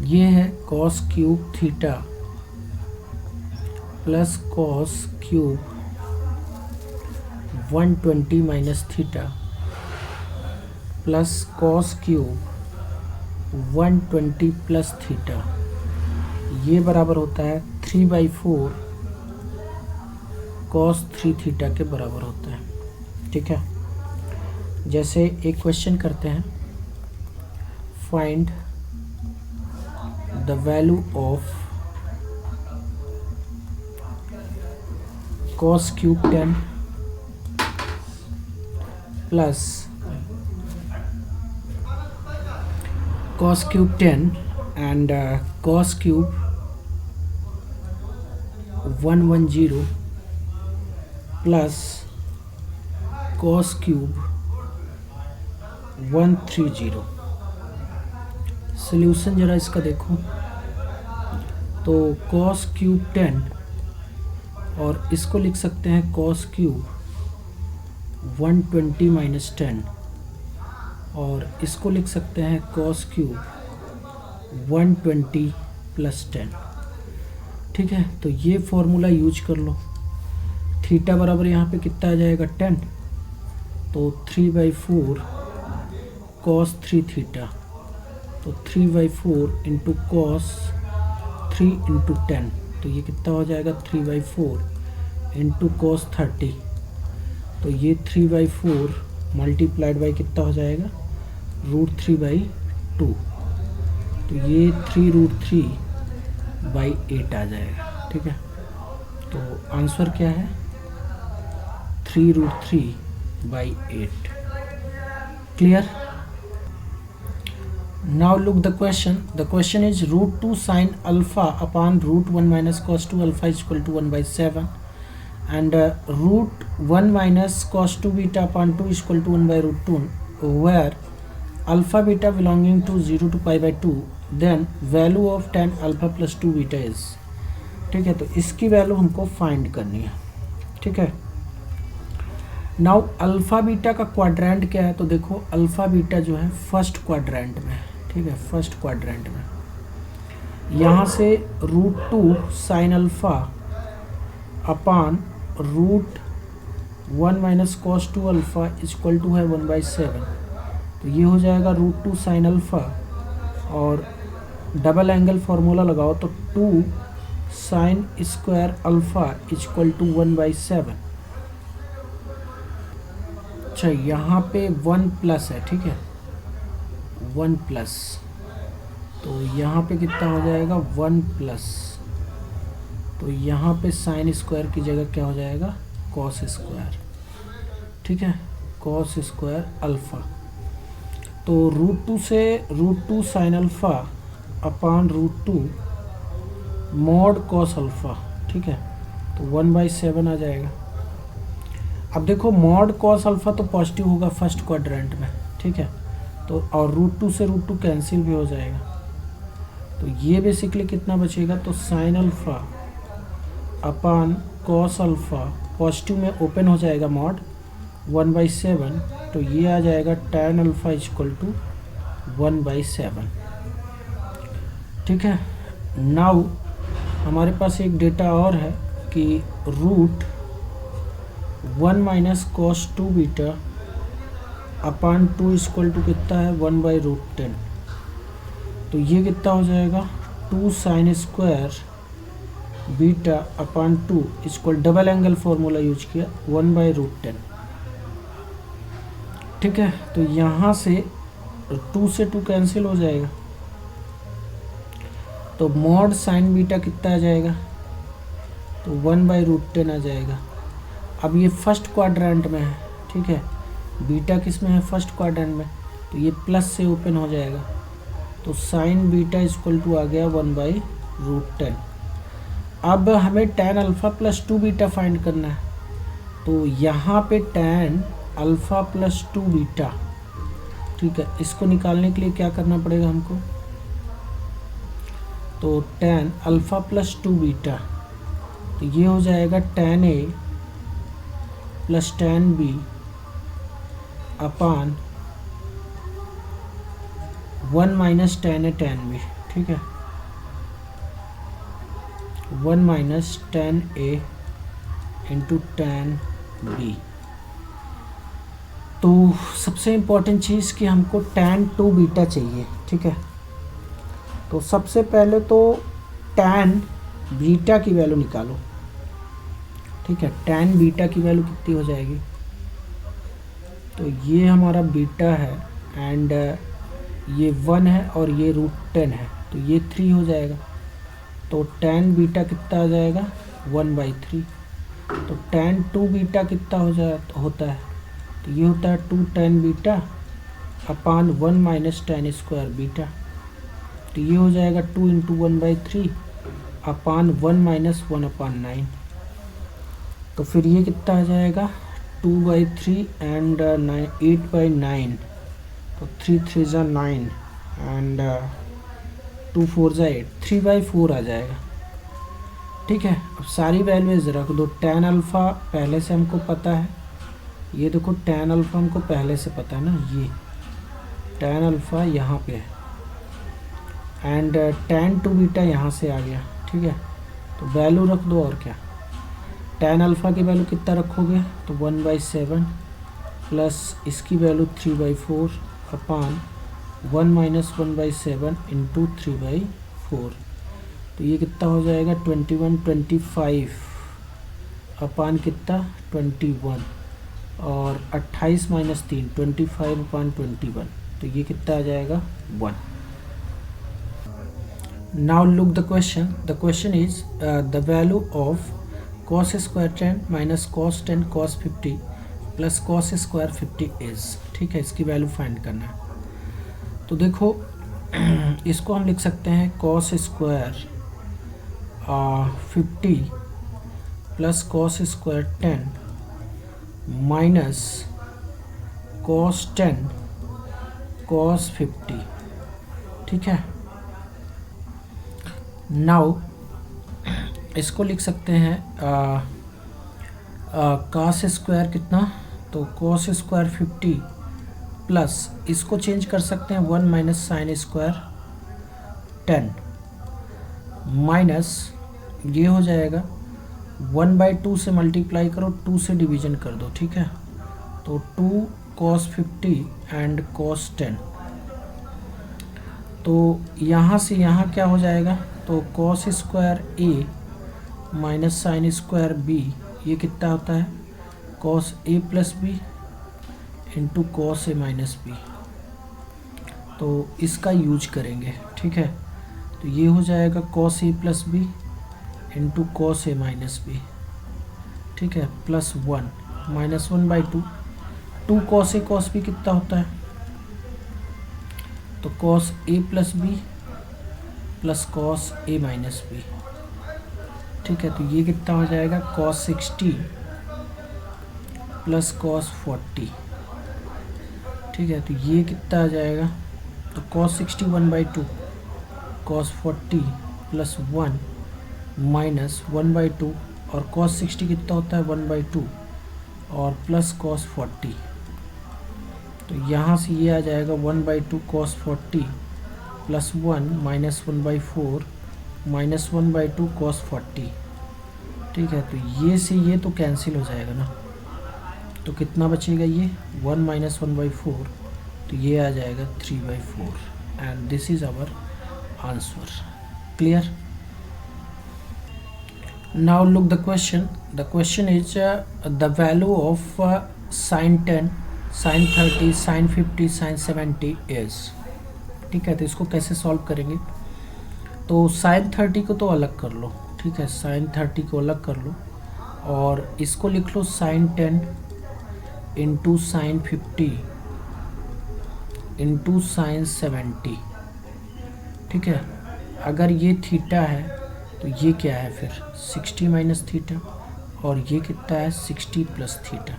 ये है cos cube theta plus cos cube 120 minus theta plus cos cube 120 plus theta, ये बराबर होता है 3/4 कॉस 3 थीटा के बराबर होता है, ठीक है। जैसे एक क्वेश्चन करते हैं, find the value of cos cube 10 plus cos cube 10 and cos cube 110 plus cos cube 130। Solution जरा इसका देखो, तो cos क्यूब 10 और इसको लिख सकते हैं cos क्यूब 120 माइनस 10, और इसको लिख सकते हैं cos क्यूब 120 प्लस 10, ठीक है। तो ये फॉर्मूला यूज कर लो। थीटा बराबर यहाँ पे कितना आ जाएगा, 10, तो 3/4 cos 3 थीटा, तो 3/4 इंटू कॉस 3 इंटू 10, तो ये कितना हो जाएगा, 3/4 इंटू कॉस 30, तो ये 3/4 मल्टीप्लाइड बाई कितना हो जाएगा, √3/2, तो ये 3√3/8 आ जाएगा, ठीक है। तो आंसर क्या है, 3√3/8। Clear. Now look the question. The question is √2 sin alpha upon √1 minus cos 2 alpha is equal to 1/7, and √1 minus cos 2 beta upon 2 is equal to 1/√2, where alpha beta belonging to 0 to pi/2, then value of tan alpha plus 2 beta is, ठीक है। तो इसकी value हमको find करनी है, ठीक है। Now alpha beta का क्वाड्रेंट क्या है, तो देखो अल्फ़ा बीटा जो है फर्स्ट क्वाड्रेंट में, ठीक है, फर्स्ट क्वाड्रेंट में। यहाँ से √2 sine alpha upon √1 minus cos 2 alpha equal to है 1/7, तो ये हो जाएगा √2 साइन अल्फ़ा, और डबल एंगल फार्मूला लगाओ तो 2 sine square alpha equal to 1/7। अच्छा, यहाँ पे 1 प्लस है, ठीक है, 1 प्लस, तो यहाँ पे कितना हो जाएगा 1 प्लस, तो यहाँ पे साइन स्क्वायर की जगह क्या हो जाएगा कॉस स्क्वायर, ठीक है, कॉस स्क्वायर अल्फ़ा। तो √2 से √2 साइन अल्फ़ा अपान √2 मॉड कॉस अल्फ़ा, ठीक है, तो 1/7 आ जाएगा। अब देखो मॉड कॉस अल्फ़ा तो पॉजिटिव होगा फर्स्ट क्वाड्रेंट में, ठीक है, तो और √2 से √2 कैंसिल भी हो जाएगा, तो ये बेसिकली कितना बचेगा, तो sine alpha upon cos alpha positive में ओपन हो जाएगा मॉड 1/7, तो ये आ जाएगा tan अल्फ़ा इक्वल टू 1/7, ठीक है। नाउ हमारे पास एक डेटा और है कि √1 minus cos 2 beta upon 2 equal to कितना है 1/√10, तो ये कितना हो जाएगा 2 sine square beta upon 2 equal double angle formula use किया 1/√10, ठीक है। तो यहाँ से 2 से 2 कैंसिल हो जाएगा, तो मॉड साइन बीटा कितना आ जाएगा, तो 1/√10 आ जाएगा। अब ये फर्स्ट क्वाड्रेंट में है, ठीक है, बीटा किस में है फर्स्ट क्वाड्रेंट में, तो ये प्लस से ओपन हो जाएगा, तो साइन बीटा इक्वल टू आ गया 1/√10। अब हमें tan alpha plus 2 beta find करना है, तो यहाँ पे tan अल्फ़ा प्लस 2 बीटा, ठीक है, इसको निकालने के लिए क्या करना पड़ेगा हमको, तो tan अल्फ़ा प्लस 2 बीटा, तो ये हो जाएगा tan A plus tan B upon 1 minus tan A tan B, ठीक है, 1 minus tan A into tan B। तो सबसे इम्पोर्टेंट चीज़ कि हमको tan 2 बीटा चाहिए, ठीक है। तो सबसे पहले तो tan बीटा की वैल्यू निकालो, ठीक है, tan बीटा की वैल्यू कितनी हो जाएगी, तो ये हमारा बीटा है एंड ये 1 है और ये √10 है, तो ये 3 हो जाएगा, तो tan बीटा कितना आ जाएगा 1/3। तो tan 2 बीटा कितना होता है, तो ये होता है 2 tan बीटा अपान 1 माइनस tan स्क्वायर बीटा, तो ये हो जाएगा 2 इंटू 1/3 अपान 1 माइनस 1/9, तो फिर ये कितना आ जाएगा 2/3 एंड 8/9, तो 3 3 ज़ा 9 एंड 2 4 ज़ा 8, 3/4 आ जाएगा, ठीक है। अब सारी वैल्यूज रख दो, tan अल्फ़ा पहले से हमको पता है, ये देखो tan अल्फ़ा हमको पहले से पता है ना, ये tan अल्फ़ा यहाँ पे है एंड tan 2 बीटा यहाँ से आ गया, ठीक है, तो वैल्यू रख दो और क्या, tan अल्फ़ा की वैल्यू कितना रखोगे, तो 1/7 प्लस इसकी वैल्यू 3/4 अपान 1 माइनस 1/7 इंटू 3/4, तो ये कितना हो जाएगा 25 अपान कितना 21 और 28 माइनस 3 25 अपान 21, तो ये कितना आ जाएगा 1। Now look the question is the value of cos square 10 minus cos 10 cos 50 plus cos square 50 is, ठीक है, इसकी वैल्यू फाइंड करना है। तो देखो इसको हम लिख सकते हैं cos square 50 plus cos square 10 minus cos 10 cos 50, ठीक है। नाउ इसको लिख सकते हैं cos स्क्वायर कितना, तो cos स्क्वायर 50 प्लस इसको चेंज कर सकते हैं 1 माइनस साइन स्क्वायर 10 माइनस ये हो जाएगा 1/2 से मल्टीप्लाई करो, 2 से डिवीजन कर दो, ठीक है, तो 2 cos 50 एंड cos 10, तो यहाँ से यहाँ क्या हो जाएगा, तो cos square A minus sine square B, ये कितना होता है cos A plus B into cos A minus B, तो इसका यूज करेंगे, ठीक है। तो ये हो जाएगा cos A plus B into cos A minus B, ठीक है, plus 1 minus 1/2। 2 cos A cos B कितना होता है, तो cos A plus B plus cos A minus B, ठीक है। तो ये कितना हो जाएगा, कॉस 60 प्लस कॉस 40, ठीक है। तो ये कितना आ जाएगा, तो कॉस 60 1/2, कॉस 40 प्लस 1 माइनस 1/2, और कॉस 60 कितना होता है 1/2 और प्लस कॉस 40। तो यहाँ से ये आ जाएगा 1/2 cos 40 plus 1 minus 1/4 minus 1/2 cos 40, ठीक है। तो ये से ये तो कैंसिल हो जाएगा ना, तो कितना बचेगा, ये 1 माइनस 1/4, तो ये आ जाएगा 3/4 and this is our answer. Clear? Now look the question. The question is the value of sin 10, sin 30, sin 50, sin 70 is, ठीक है। तो इसको कैसे सॉल्व करेंगे, तो sin 30 को तो अलग कर लो, ठीक है, sin 30 को अलग कर लो और इसको लिख लो sin 10 into sin 50 into sin 70, ठीक है। अगर ये थीटा है तो ये क्या है फिर 60 माइनस थीटा, और ये कितना है 60 प्लस थीटा।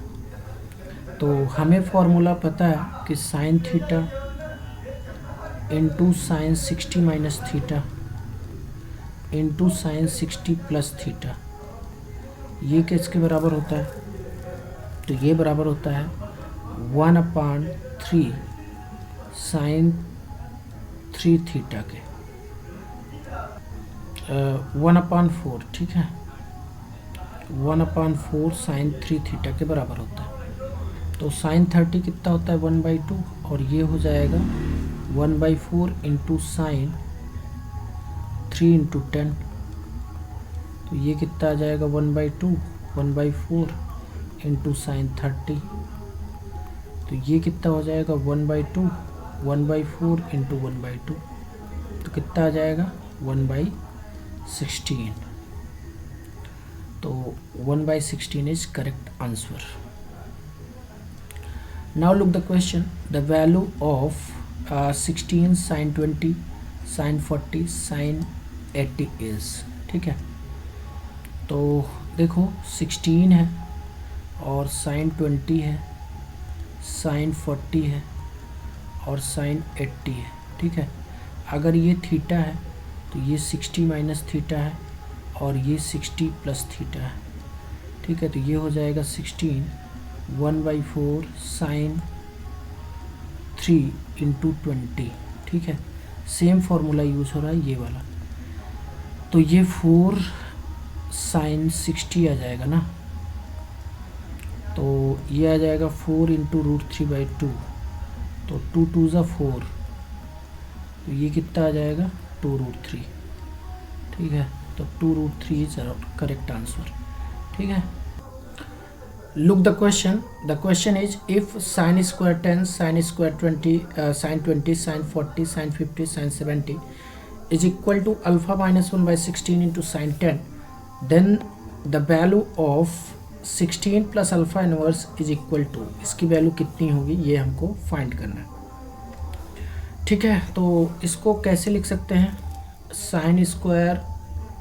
तो हमें फॉर्मूला पता है कि sign theta into sine 60 minus theta into sine 60 plus theta, ये किसके बराबर होता है, तो ये बराबर होता है 1/3 साइन 3 थीटा के, 1/4, ठीक है, 1/4 साइन 3 थीटा के बराबर होता है। तो साइन 30 कितना होता है 1/2, और ये हो जाएगा 1/4 इंटू साइन 3 इंटू 10, तो ये कितना आ जाएगा 1/2 1/4 इंटू साइन 30, तो ये कितना हो जाएगा 1/2 1/4 इंटू 1/2, तो कितना आ जाएगा 1/16। तो 1/16 is correct answer. Now look the question. The value of 16 sin 20 sin 40 sin 80 is, ठीक है। तो देखो 16 है और sin 20 है, sin 40 है और sin 80 है, ठीक है। अगर ये थीटा है तो ये 60 माइनस थीटा है और ये 60 प्लस थीटा है, ठीक है। तो ये हो जाएगा 16 1/4 साइन 3 इंटू 20, ठीक है। सेम फार्मूला यूज़ हो रहा है ये वाला, तो ये 4 साइन 60 आ जाएगा ना, तो ये आ जाएगा 4 इंटू √3/2, तो 2 2 ज़ा 4, तो ये कितना आ जाएगा 2√3, ठीक है। तो 2√3 इज करेक्ट आंसर, ठीक है। Look the question. The question is if sin square 10, sin square 20, sin 20, sin 40, sin 50, sin 70 is equal to alpha minus 1/16 into sin 10, then the value of 16 plus alpha inverse is equal to, इसकी value कितनी होगी ये हमको find करना है, ठीक है। तो इसको कैसे लिख सकते हैं, sin स्क्वायर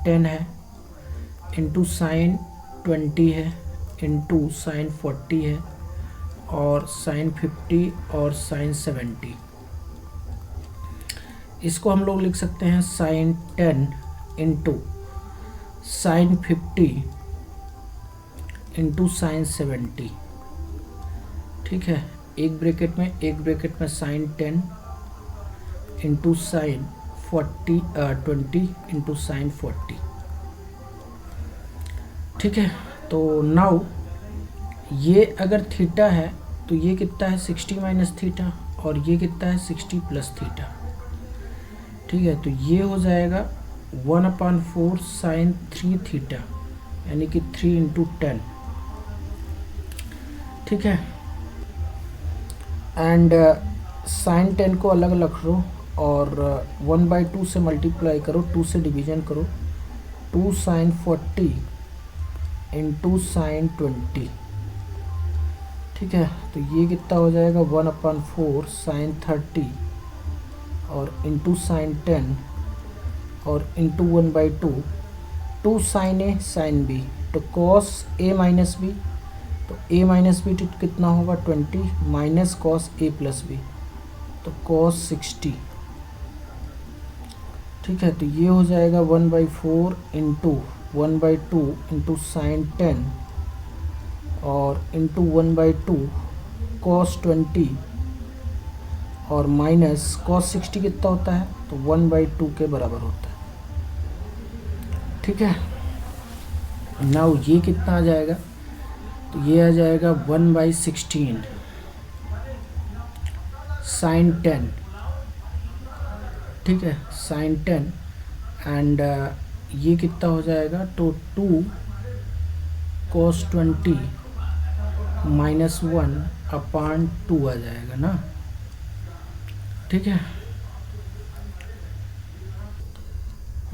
10 है इंटू साइन 20 है इंटू साइन 40 है और साइन 50 और साइन 70, इसको हम लोग लिख सकते हैं sine 10 into sine 50 into sine 70, ठीक है। एक ब्रैकेट में sine 10 into sine 20 into sine 40, ठीक है। तो नाउ ये अगर थीटा है तो ये कितना है 60 माइनस थीटा और ये कितना है 60 प्लस थीटा, ठीक है। तो ये हो जाएगा 1/4 साइन 3 थीटा यानी कि 3 इंटू 10, ठीक है। एंड साइन 10 को अलग रख लो और 1/2 से मल्टीप्लाई करो, 2 से डिवीजन करो, 2 साइन 40 इंटू साइन 20। ठीक है, तो ये कितना हो जाएगा 1/4 साइन 30 और इंटू साइन 10 और into 1/2, 2 sine A sine B, तो कॉस ए माइनस बी, तो ए माइनस बी कितना होगा 20 minus cos A plus B, तो कॉस 60। ठीक है, तो ये हो जाएगा 1/4 इंटू 1/2 इंटू साइन 10 और इंटू 1/2 कॉस 20 और माइनस कॉस 60 कितना होता है, तो 1/2 के बराबर होता है। ठीक है, नाउ ये कितना आ जाएगा, तो ये आ जाएगा 1/16 साइन 10। ठीक है, साइन 10 एंड ये कितना हो जाएगा, तो 2 cos 20 माइनस 1/2 आ जाएगा ना। ठीक है,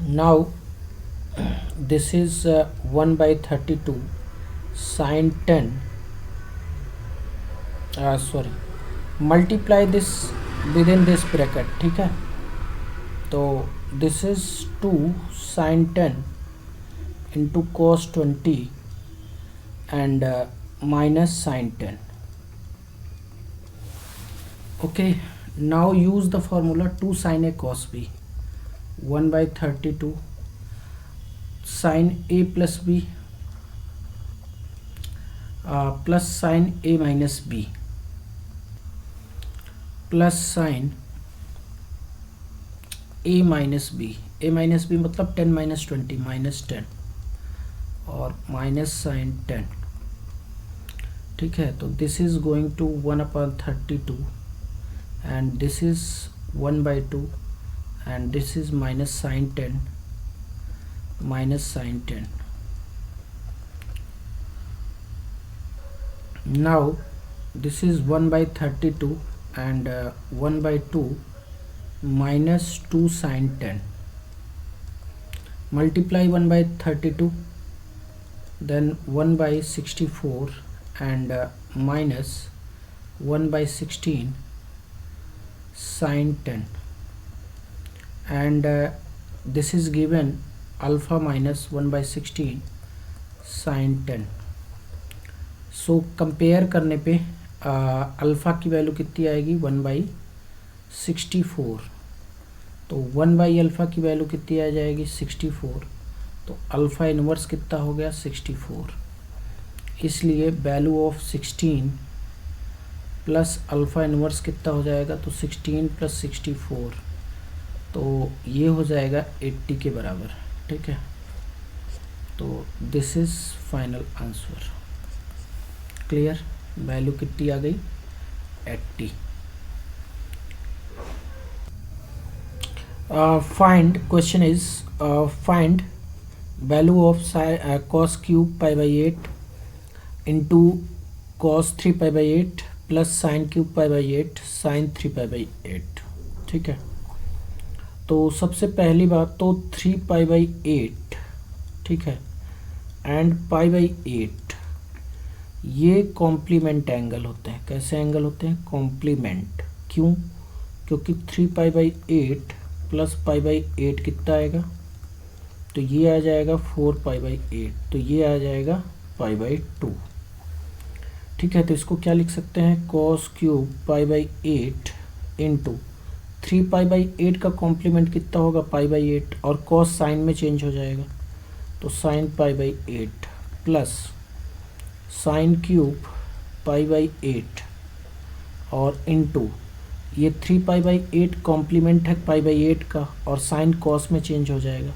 now this is 1/32 sine 10, sorry, multiply this with in this bracket. ठीक है, तो this is 2 sine 10 into cos 20 and minus sine 10। Okay, now use the formula 2 sine A cos b, 1/32 sine A plus B plus sine A minus B plus sine A minus B, A minus B मतलब 10 minus 20 minus 10 और minus sine 10। ठीक है, तो this is going to 1/32 and this is 1/2 and this is minus sine 10 minus sine 10। Now this is 1/32 and 1/2 minus 2 sin 10, multiply 1/32 then 1/64 and minus 1/16 sin 10 and this is given alpha minus 1/16 sin 10। So compare करने पे alpha की value कितनी आएगी 1/64, तो 1/अल्फ़ा की value कितनी आ जाएगी 64, तो अल्फ़ा इनवर्स कितना हो गया 64, इसलिए value of 16 plus alpha inverse कितना हो जाएगा, तो 16 + 64, तो ये हो जाएगा 80 के बराबर। ठीक है, तो this is final answer. Clear, value कितनी आ गई 80। Find, question is find value of cos cube π/8 into cos 3 π/8 plus sine cube π/8 sine 3 π/8। ठीक है, तो सबसे पहली बात तो 3 π/8, ठीक है, एंड π/8 ये कॉम्प्लीमेंट एंगल होते हैं। कैसे एंगल होते हैं, कॉम्प्लीमेंट। क्यों, क्योंकि 3 π/8 प्लस π/8 कितना आएगा, तो ये आ जाएगा 4 π/8, तो ये आ जाएगा π/2। ठीक है, तो इसको क्या लिख सकते हैं, cos क्यूब π/8 इंटू 3 π/8 का कॉम्प्लीमेंट कितना होगा π/8 और cos साइन में चेंज हो जाएगा, तो साइन π/8 प्लस साइन क्यूब π/8 और इनटू ये 3 π/8 कॉम्प्लीमेंट है π/8 का और साइन कॉस में चेंज हो जाएगा,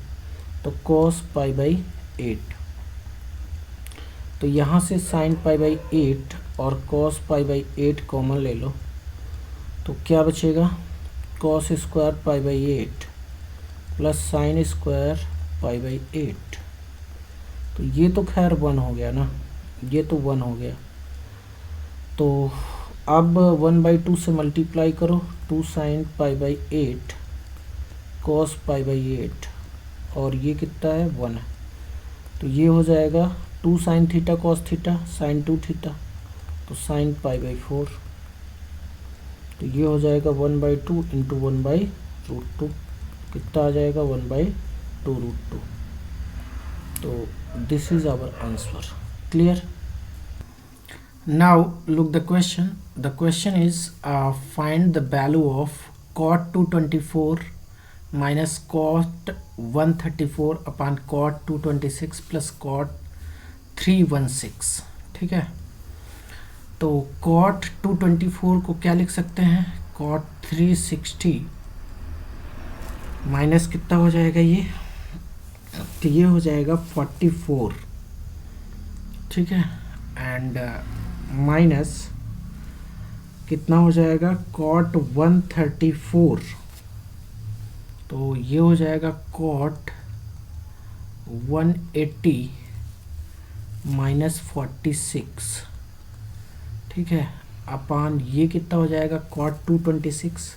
तो cos π/8। तो यहाँ से साइन π/8 और cos π/8 कॉमन ले लो, तो क्या बचेगा, cos square π/8 plus sine square π/8। तो ये तो खैर 1 हो गया ना, ये तो 1 हो गया, तो अब 1/2 से मल्टीप्लाई करो, 2 sine pi by 8 cos pi by 8, और ये कितना है 1 है, तो ये हो जाएगा 2 sine theta cos theta sine 2 theta, तो साइन पाई बाई 4, तो ये हो जाएगा 1/2 इंटू 1/√2, कितना आ जाएगा 1/2√2। तो this is our answer. Clear? Now look the question is find the value of cot 224 minus cot 134 upon cot 226 plus cot 316। ठीक है, तो cot 224 को क्या लिख सकते हैं, cot 360 माइनस कितना हो जाएगा ये, तो ये हो जाएगा 44। ठीक है, एंड माइनस कितना हो जाएगा cot 134, तो ये हो जाएगा cot 180 माइनस 46। ठीक है, अपान ये कितना हो जाएगा cot 226,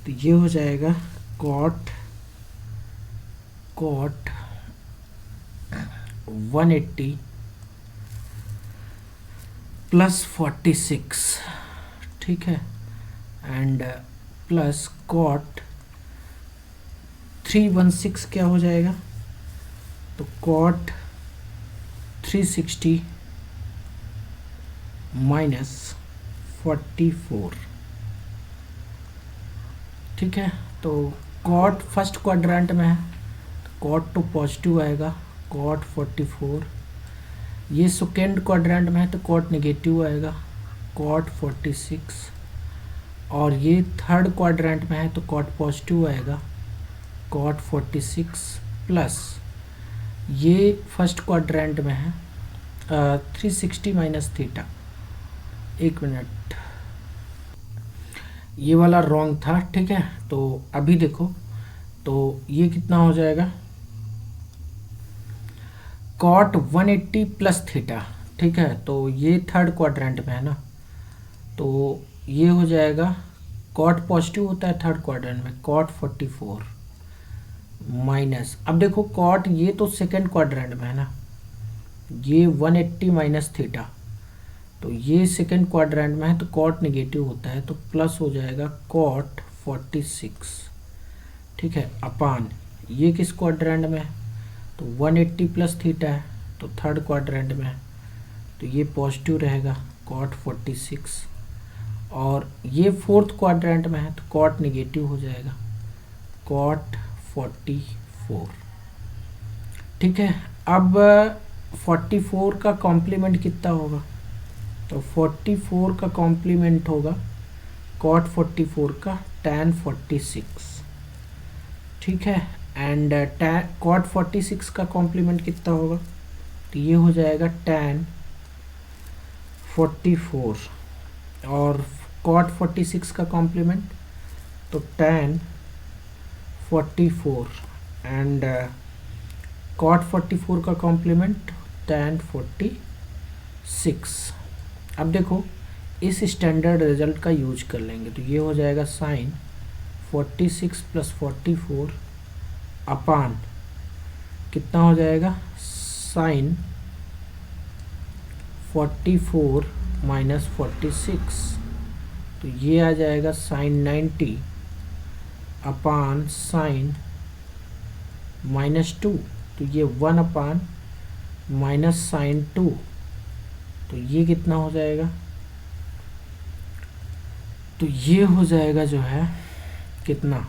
तो ये हो जाएगा cot 180 प्लस 46। ठीक है, एंड प्लस cot 316 क्या हो जाएगा, तो cot 360 माइनस 44। ठीक है, तो cot फर्स्ट क्वाड्रेंट में है, cot तो पॉजिटिव आएगा, cot 44, ये सेकेंड क्वाड्रेंट में है तो cot नेगेटिव आएगा, cot 46, और ये थर्ड क्वाड्रेंट में है तो cot पॉजिटिव आएगा, cot 46 प्लस ये फर्स्ट क्वाड्रेंट में है 360 माइनस थीटा। एक मिनट, ये वाला रॉन्ग था। ठीक है, तो अभी देखो, तो ये कितना हो जाएगा cot 180 प्लस थीटा। ठीक है, तो ये थर्ड क्वाड्रेंट में है ना, तो ये हो जाएगा cot पॉजिटिव होता है थर्ड क्वाड्रेंट में, cot 44 माइनस, अब देखो cot ये तो सेकंड क्वाड्रेंट में है ना, ये 180 माइनस थीटा, तो ये सेकंड क्वाड्रेंट में है तो cot नेगेटिव होता है, तो प्लस हो जाएगा cot 46। ठीक है, अपान ये किस क्वाड्रेंट में है, तो 180 प्लस थीटा है, तो थर्ड क्वाड्रेंट में है, तो ये पॉजिटिव रहेगा cot 46, और ये फोर्थ क्वाड्रेंट में है तो cot नेगेटिव हो जाएगा cot 44। ठीक है, अब 44 का कॉम्प्लीमेंट कितना होगा, तो 44 का कॉम्प्लीमेंट होगा cot 44 का tan 46। ठीक है, एंड cot 46 का कॉम्प्लीमेंट कितना होगा, तो ये हो जाएगा tan 44, और cot 46 का कॉम्प्लीमेंट तो tan 44, एंड cot 44 का कॉम्प्लीमेंट tan 46। अब देखो इस स्टैंडर्ड रिजल्ट का यूज कर लेंगे, तो ये हो जाएगा साइन 46 प्लस 44 अपान कितना हो जाएगा साइन 44 माइनस 46, तो ये आ जाएगा साइन 90 अपान साइन -2, तो ये 1 अपान माइनस साइन 2, तो ये कितना हो जाएगा, तो ये हो जाएगा जो है कितना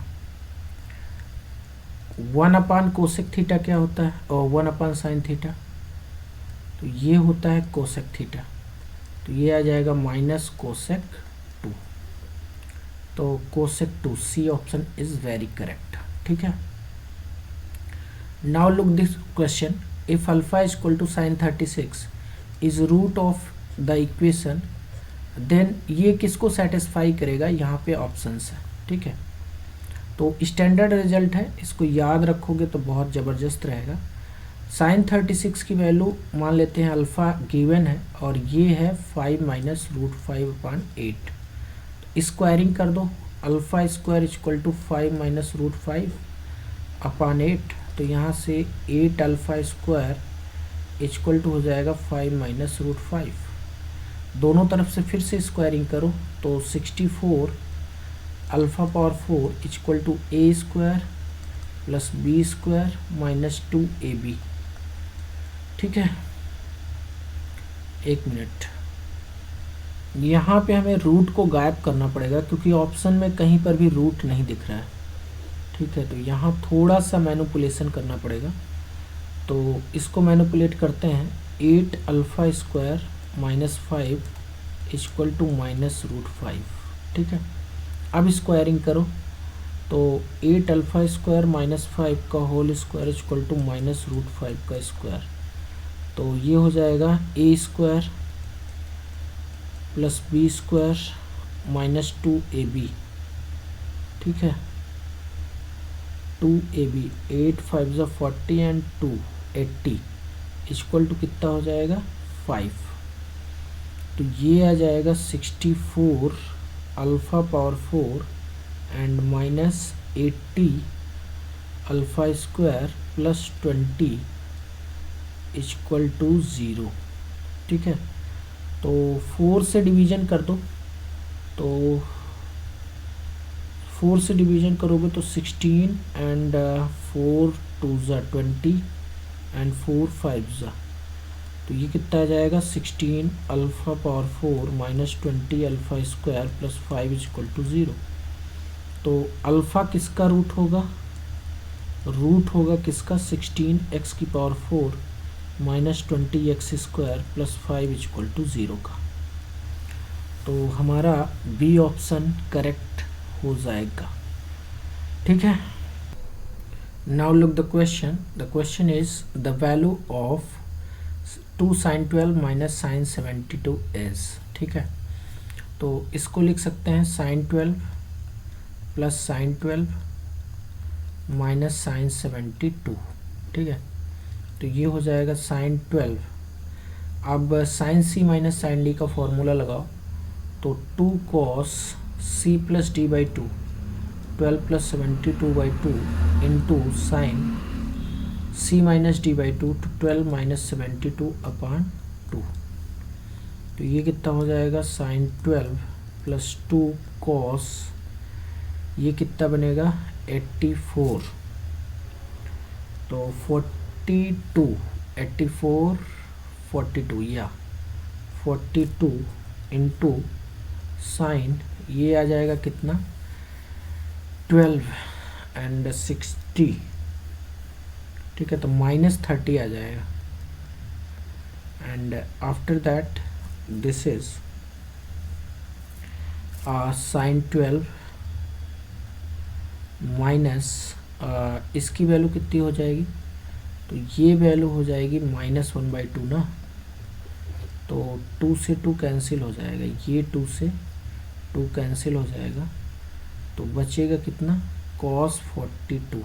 1 अपान कोसेक थीटा क्या होता है, और 1 अपान साइन थीटा, तो ये होता है कोसेक थीटा, तो ये आ जाएगा माइनस कोसेक 2, तो cosec 2, C option is very correct. ठीक है, now look this question, if alpha is equal to sine 36 is root of the equation, then ये किसको सेटिस्फाई करेगा, यहाँ पे ऑप्शंस है। ठीक है, तो स्टैंडर्ड रिजल्ट है, इसको याद रखोगे तो बहुत ज़बरदस्त रहेगा। साइन 36 की वैल्यू मान लेते हैं अल्फ़ा गिवन है और ये है 5 माइनस रूट 5/8। स्क्वायरिंग कर दो, alpha square equal to 5 minus root 5/8। तो यहाँ से 8 अल्फ़ा स्क्वायर इक्वल टू हो जाएगा 5 माइनस रूट 5। दोनों तरफ से फिर से स्क्वायरिंग करो तो 64 alpha power 4 equal to A square plus B square minus 2ab। ठीक है, एक मिनट, यहाँ पे हमें रूट को गायब करना पड़ेगा क्योंकि ऑप्शन में कहीं पर भी रूट नहीं दिख रहा है। ठीक है, तो यहाँ थोड़ा सा मैनिपुलेशन करना पड़ेगा। तो इसको मैनिपुलेट करते हैं। 8 alpha square minus 5 equal to minus root 5। ठीक है, अब स्क्वायरिंग करो तो 8 अल्फ़ा स्क्वायर माइनस 5 का whole square equal to minus root 5 का स्क्वायर। तो ये हो जाएगा A square plus B square minus 2ab। ठीक है, 2ab, 8 5 ज़ा 40 एंड 2 80 इक्वल टू कितना हो जाएगा 5। तो ये आ जाएगा 64 alpha power 4 and minus 80 alpha square plus 20 equal to 0। ठीक है, तो 4 से डिवीज़न कर दो। तो 4 से डिवीज़न करोगे तो 16 एंड 4 2 ज़ा 20 एंड 4 5 ज़ा, तो ये कितना आ जाएगा 16 alpha power 4 minus 20 alpha square plus 5 equal to 0। तो अल्फ़ा किसका रूट होगा? रूट होगा किसका? 16 x की power 4 minus 20x square plus 5 equal to 0 का। तो हमारा बी ऑप्शन करेक्ट हो जाएगा। ठीक है, now look the question. The question is the value of 2 sine 12 minus sine 72 is. ठीक है, तो इसको लिख सकते हैं sine 12 plus sine 12 minus sine 72। ठीक है, तो ये हो जाएगा साइन 12। अब साइन सी माइनस साइन डी का फॉर्मूला लगाओ तो 2 cos C plus D by 2 12 plus 72/2 into sine C minus D by 2 to 12 minus 72/2। तो ये कितना हो जाएगा साइन 12 प्लस 2 कॉस, ये कितना बनेगा 84। तो 42 84 42 या 42 इंटू साइन, ये आ जाएगा कितना 12 एंड 60। ठीक है, तो माइनस 30 आ जाएगा and after that this is sine 12 minus इसकी वैल्यू कितनी हो जाएगी? तो ये वैल्यू हो जाएगी -1/2 ना। तो 2 से 2 कैंसिल हो जाएगा, ये 2 से 2 कैंसिल हो जाएगा, तो बचेगा कितना cos 42।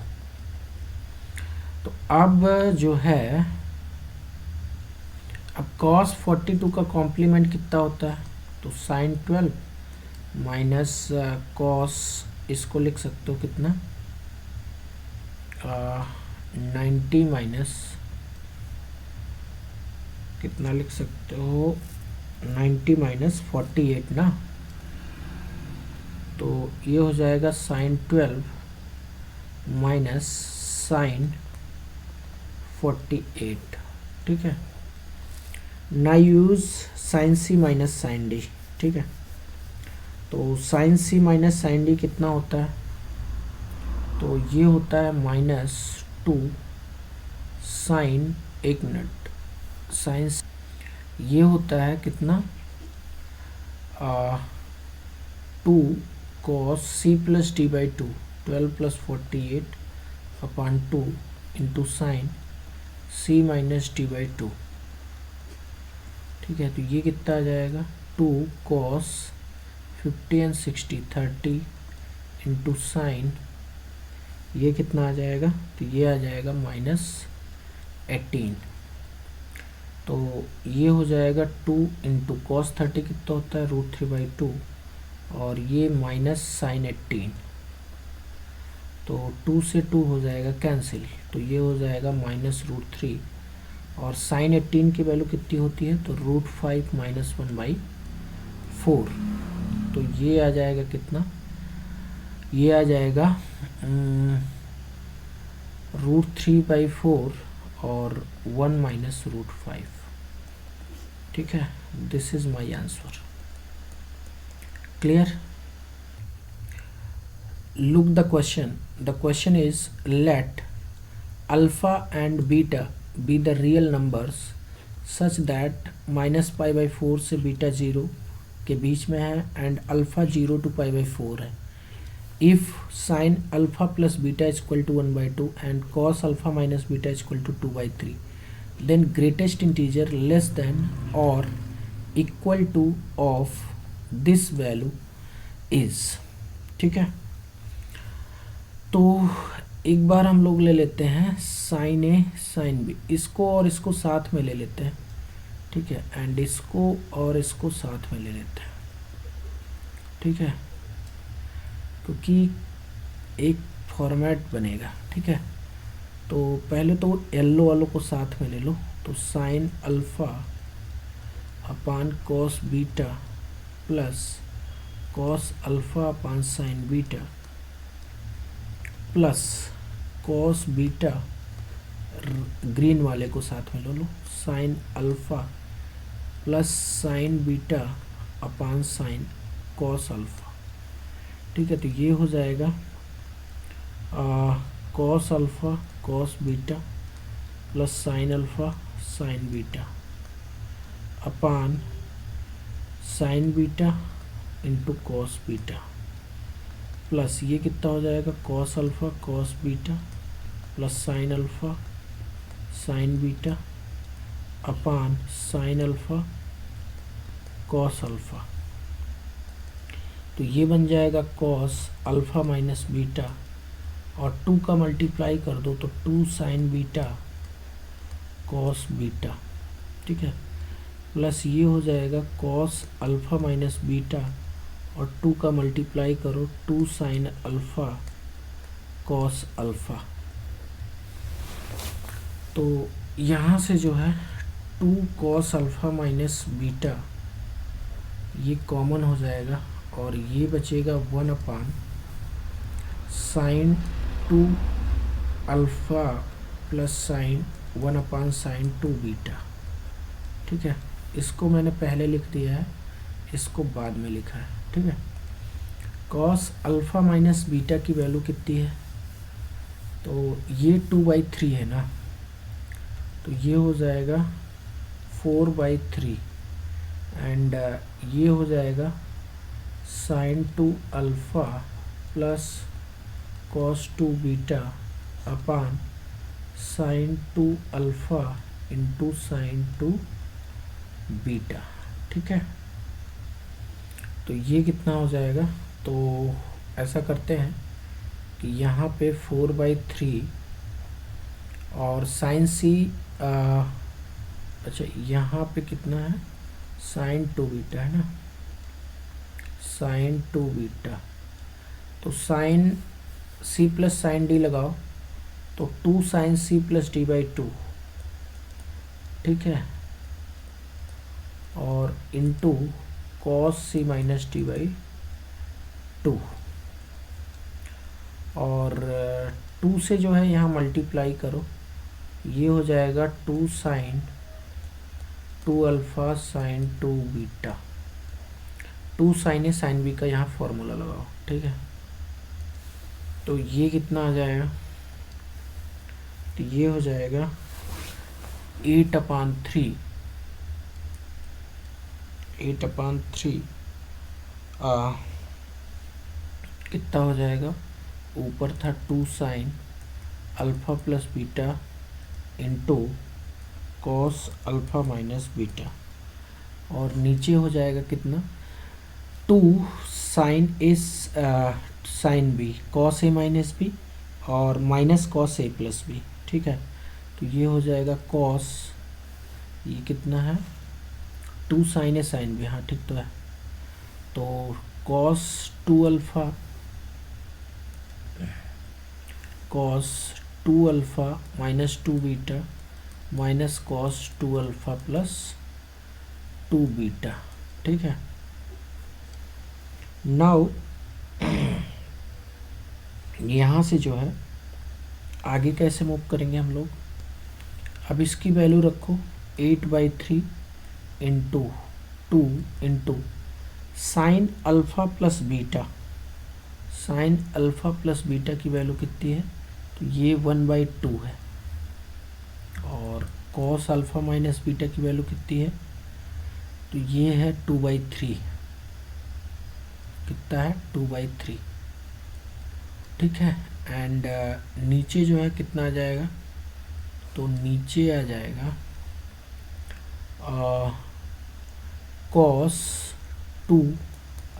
तो अब जो है, अब cos 42 का कॉम्प्लीमेंट कितना होता है? तो साइन 12 माइनस cos, इसको लिख सकते हो कितना 90 माइनस कितना लिख सकते हो 90 माइनस 48 ना। तो ये हो जाएगा साइन 12 माइनस साइन 48। ठीक है, ना यूज़ साइन सी माइनस साइन डी। ठीक है, तो साइन सी माइनस साइन डी कितना होता है? तो ये होता है -2 साइन, एक मिनट, साइन, ये होता है कितना 2 cos C plus D by 2 12 plus 48/2 into sine C minus D by 2। ठीक है, तो ये कितना आ जाएगा 2 कॉस 50 एंड 60 30 इंटू साइन, ये कितना आ जाएगा? तो ये आ जाएगा 18। तो ये हो जाएगा 2 इंटू कॉस 30 कितना होता है √3/2, और ये माइनस साइन 18। तो 2 से 2 हो जाएगा कैंसिल, तो ये हो जाएगा -√3, और साइन 18 की वैल्यू कितनी होती है तो √5 - 1/4। तो ये आ जाएगा कितना, ये आ जाएगा √3/4 और 1 - √5। ठीक है, this is my answer. Clear? Look the question. The question is let alpha and beta be the real numbers such that -π/4 से बीटा 0 के बीच में है एंड अल्फ़ा 0 to π/4 है। If sin alpha plus beta is equal to 1/2 and cos alpha minus beta is equal to 2/3, then greatest integer less than or equal to of this value is। ठीक है, तो एक बार हम लोग ले लेते हैं साइन ए साइन बी, इसको और इसको साथ में ले लेते हैं। ठीक है, एंड इसको और इसको साथ में ले लेते हैं। ठीक है, क्योंकि एक फॉर्मेट बनेगा। ठीक है, तो पहले तो येलो वालों को साथ में ले लो, तो sine alpha upon cos beta plus cos alpha upon sine beta plus cos beta, green वाले को साथ में ले लो, sine alpha plus sine beta upon sine cos alpha. ठीक है, तो ये हो जाएगा cos alpha cos beta plus sine alpha sine beta upon sine beta into cos beta plus ये कितना हो जाएगा cos alpha cos beta plus sine alpha sine beta upon sine alpha cos alpha. तो ये बन जाएगा कॉस अल्फ़ा माइनस बीटा, और 2 का मल्टीप्लाई कर दो तो 2 साइन बीटा कॉस बीटा। ठीक है, प्लस ये हो जाएगा कॉस अल्फ़ा माइनस बीटा, और 2 का मल्टीप्लाई करो 2 साइन अल्फ़ा कॉस अल्फ़ा। तो यहाँ से जो है 2 कॉस अल्फ़ा माइनस बीटा ये कॉमन हो जाएगा, और ये बचेगा 1 upon sine 2 alpha plus sign 1 upon sine 2 beta. ठीक है, इसको मैंने पहले लिख दिया है, इसको बाद में लिखा है। ठीक है, कॉस अल्फ़ा माइनस बीटा की वैल्यू कितनी है, तो ये 2/3 है ना, तो ये हो जाएगा 4/3, एंड ये हो जाएगा sine 2 alpha plus cos 2 beta upon sine 2 alpha into sine 2 beta. ठीक है, तो ये कितना हो जाएगा, तो ऐसा करते हैं कि यहाँ पे 4/3 और साइन सी, अच्छा यहाँ पे कितना है साइन 2 बीटा है ना, साइन 2 बीटा, तो साइन सी प्लस साइन डी लगाओ तो 2 साइन सी प्लस d/2। ठीक है, और इनटू कॉस सी माइनस d/2, और 2 से जो है यहाँ मल्टीप्लाई करो, ये हो जाएगा 2 sine 2 alpha sine 2 beta. 2 sine A sine B का यहाँ फॉर्मूला लगाओ। ठीक है, तो ये कितना आ जाएगा, तो ये हो जाएगा 8/3 कितना हो जाएगा, ऊपर था 2 sine alpha plus beta into cos alpha minus beta, और नीचे हो जाएगा कितना 2 sine A sine B cos A minus B और minus cos A plus B. ठीक है, तो ये हो जाएगा कॉस, ये कितना है 2 साइन है, साइन भी, हाँ ठीक तो है। तो cos 2 alpha, cos 2 alpha minus 2 beta minus cos 2 alpha plus 2 beta, ठीक है। नाउ यहाँ से जो है आगे कैसे मूव करेंगे हम लोग। अब इसकी वैल्यू रखो 8/3 into 2 into sign alpha plus beta. Sign alpha plus beta की वैल्यू कितनी है, तो ये 1/2 है। और कॉस अल्फ़ा माइनस बीटा की वैल्यू कितनी है, तो ये है 2/3। कितना है 2/3, ठीक है। एंड नीचे जो है कितना आ जाएगा, तो नीचे आ जाएगा cos 2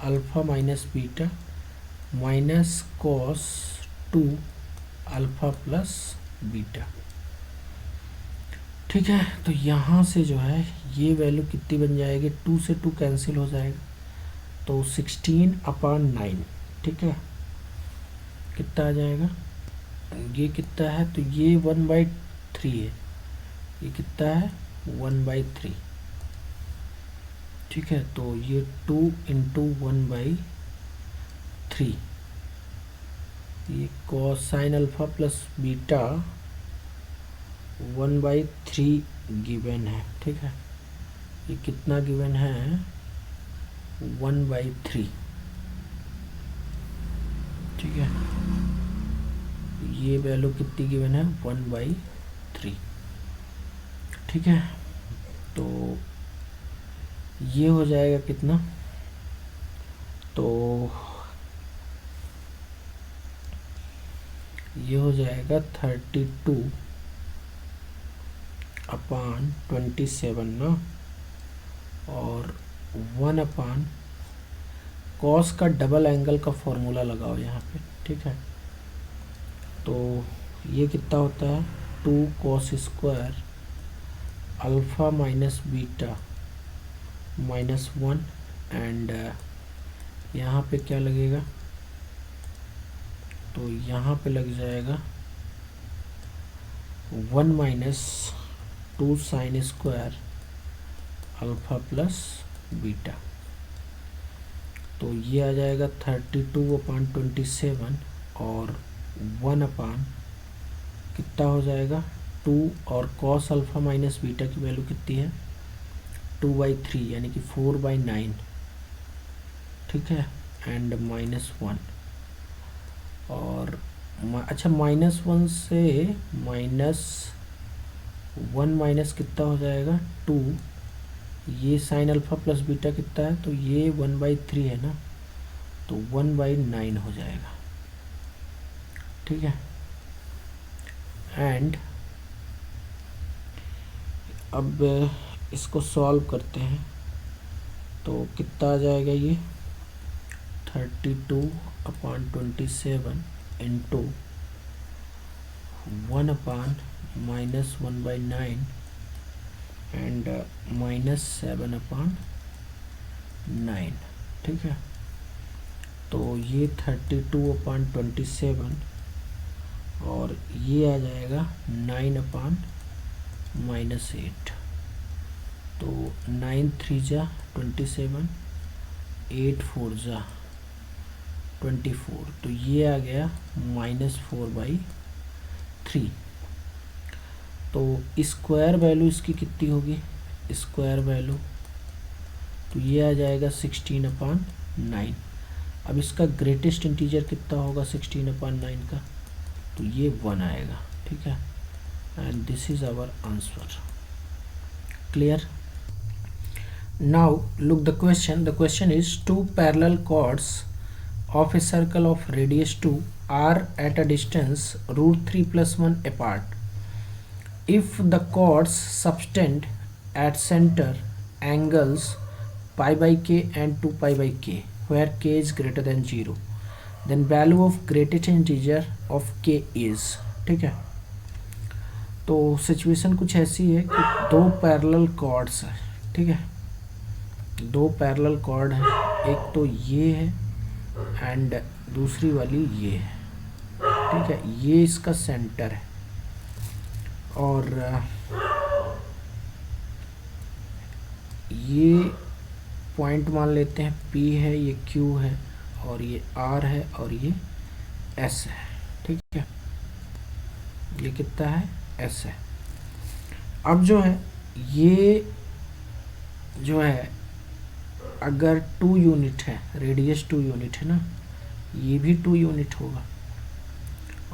alpha minus beta minus cos 2 alpha plus beta, ठीक है। तो यहाँ से जो है ये वैल्यू कितनी बन जाएगी, 2 से 2 कैंसिल हो जाएगा, तो 16/9, ठीक है। कितना आ जाएगा, ये कितना है, तो ये 1/3 है, ये कितना है 1/3, ठीक है। तो ये 2 इंटू 1/3, ये cos sine alpha plus beta 1/3 given है, ठीक है। ये कितना गिवन है 1/3, ठीक है। ये वैल्यू कितनी गिवन है 1/3, ठीक है। तो ये हो जाएगा कितना, तो ये हो जाएगा 32/27 ना, और 1/ कॉस का डबल एंगल का फॉर्मूला लगाओ यहाँ पे, ठीक है। तो ये कितना होता है 2 cos square alpha minus beta -1, and यहाँ पे क्या लगेगा, तो यहाँ पे लग जाएगा 1 minus 2 sine square alpha plus beta. तो ये आ जाएगा 32/27 और 1/ कितना हो जाएगा 2, और कॉस अल्फ़ा माइनस बीटा की वैल्यू कितनी है 2/3 यानी कि 4/9, ठीक है। एंड -1, और अच्छा -1 से -1 माइनस कितना हो जाएगा 2, ये साइन अल्फ़ा प्लस बीटा कितना है, तो ये 1/3 है ना, तो 1/9 हो जाएगा, ठीक है। एंड अब इसको सॉल्व करते हैं, तो कितना आ जाएगा ये 32/27 इंटू 1/-1/9 एंड -7/9, ठीक है। तो ये 32/27 और ये आ जाएगा 9/-8, तो 9 3 जा 27, 8 4 जा 24, तो ये आ गया -4/3। तो स्क्वायर वैल्यू इसकी कितनी होगी, स्क्वायर वैल्यू, तो ये आ जाएगा 16/9। अब इसका ग्रेटेस्ट इंटीजर कितना होगा 16/9 का, तो ये 1 आएगा, ठीक है। And this is our answer. Clear. Now look the question is 2 parallel chords of a circle of radius 2 are at a distance √3 + 1 apart. If the chords subtend at center angles π/k and 2π/k, where k is greater than 0, then value of greatest integer of k is, ठीक है। तो तो situation कुछ ऐसी है कि दो parallel chords हैं, ठीक है, दो पैरेलल कॉर्ड हैं, एक तो ये है एंड दूसरी वाली ये है, ठीक है, ये इसका सेंटर है और ये पॉइंट मान लेते हैं P है, ये Q है और ये R है और ये S है, ठीक है, ये कितना है S है। अब जो है ये जो है अगर 2 यूनिट है, रेडियस 2 यूनिट है ना, ये भी 2 यूनिट होगा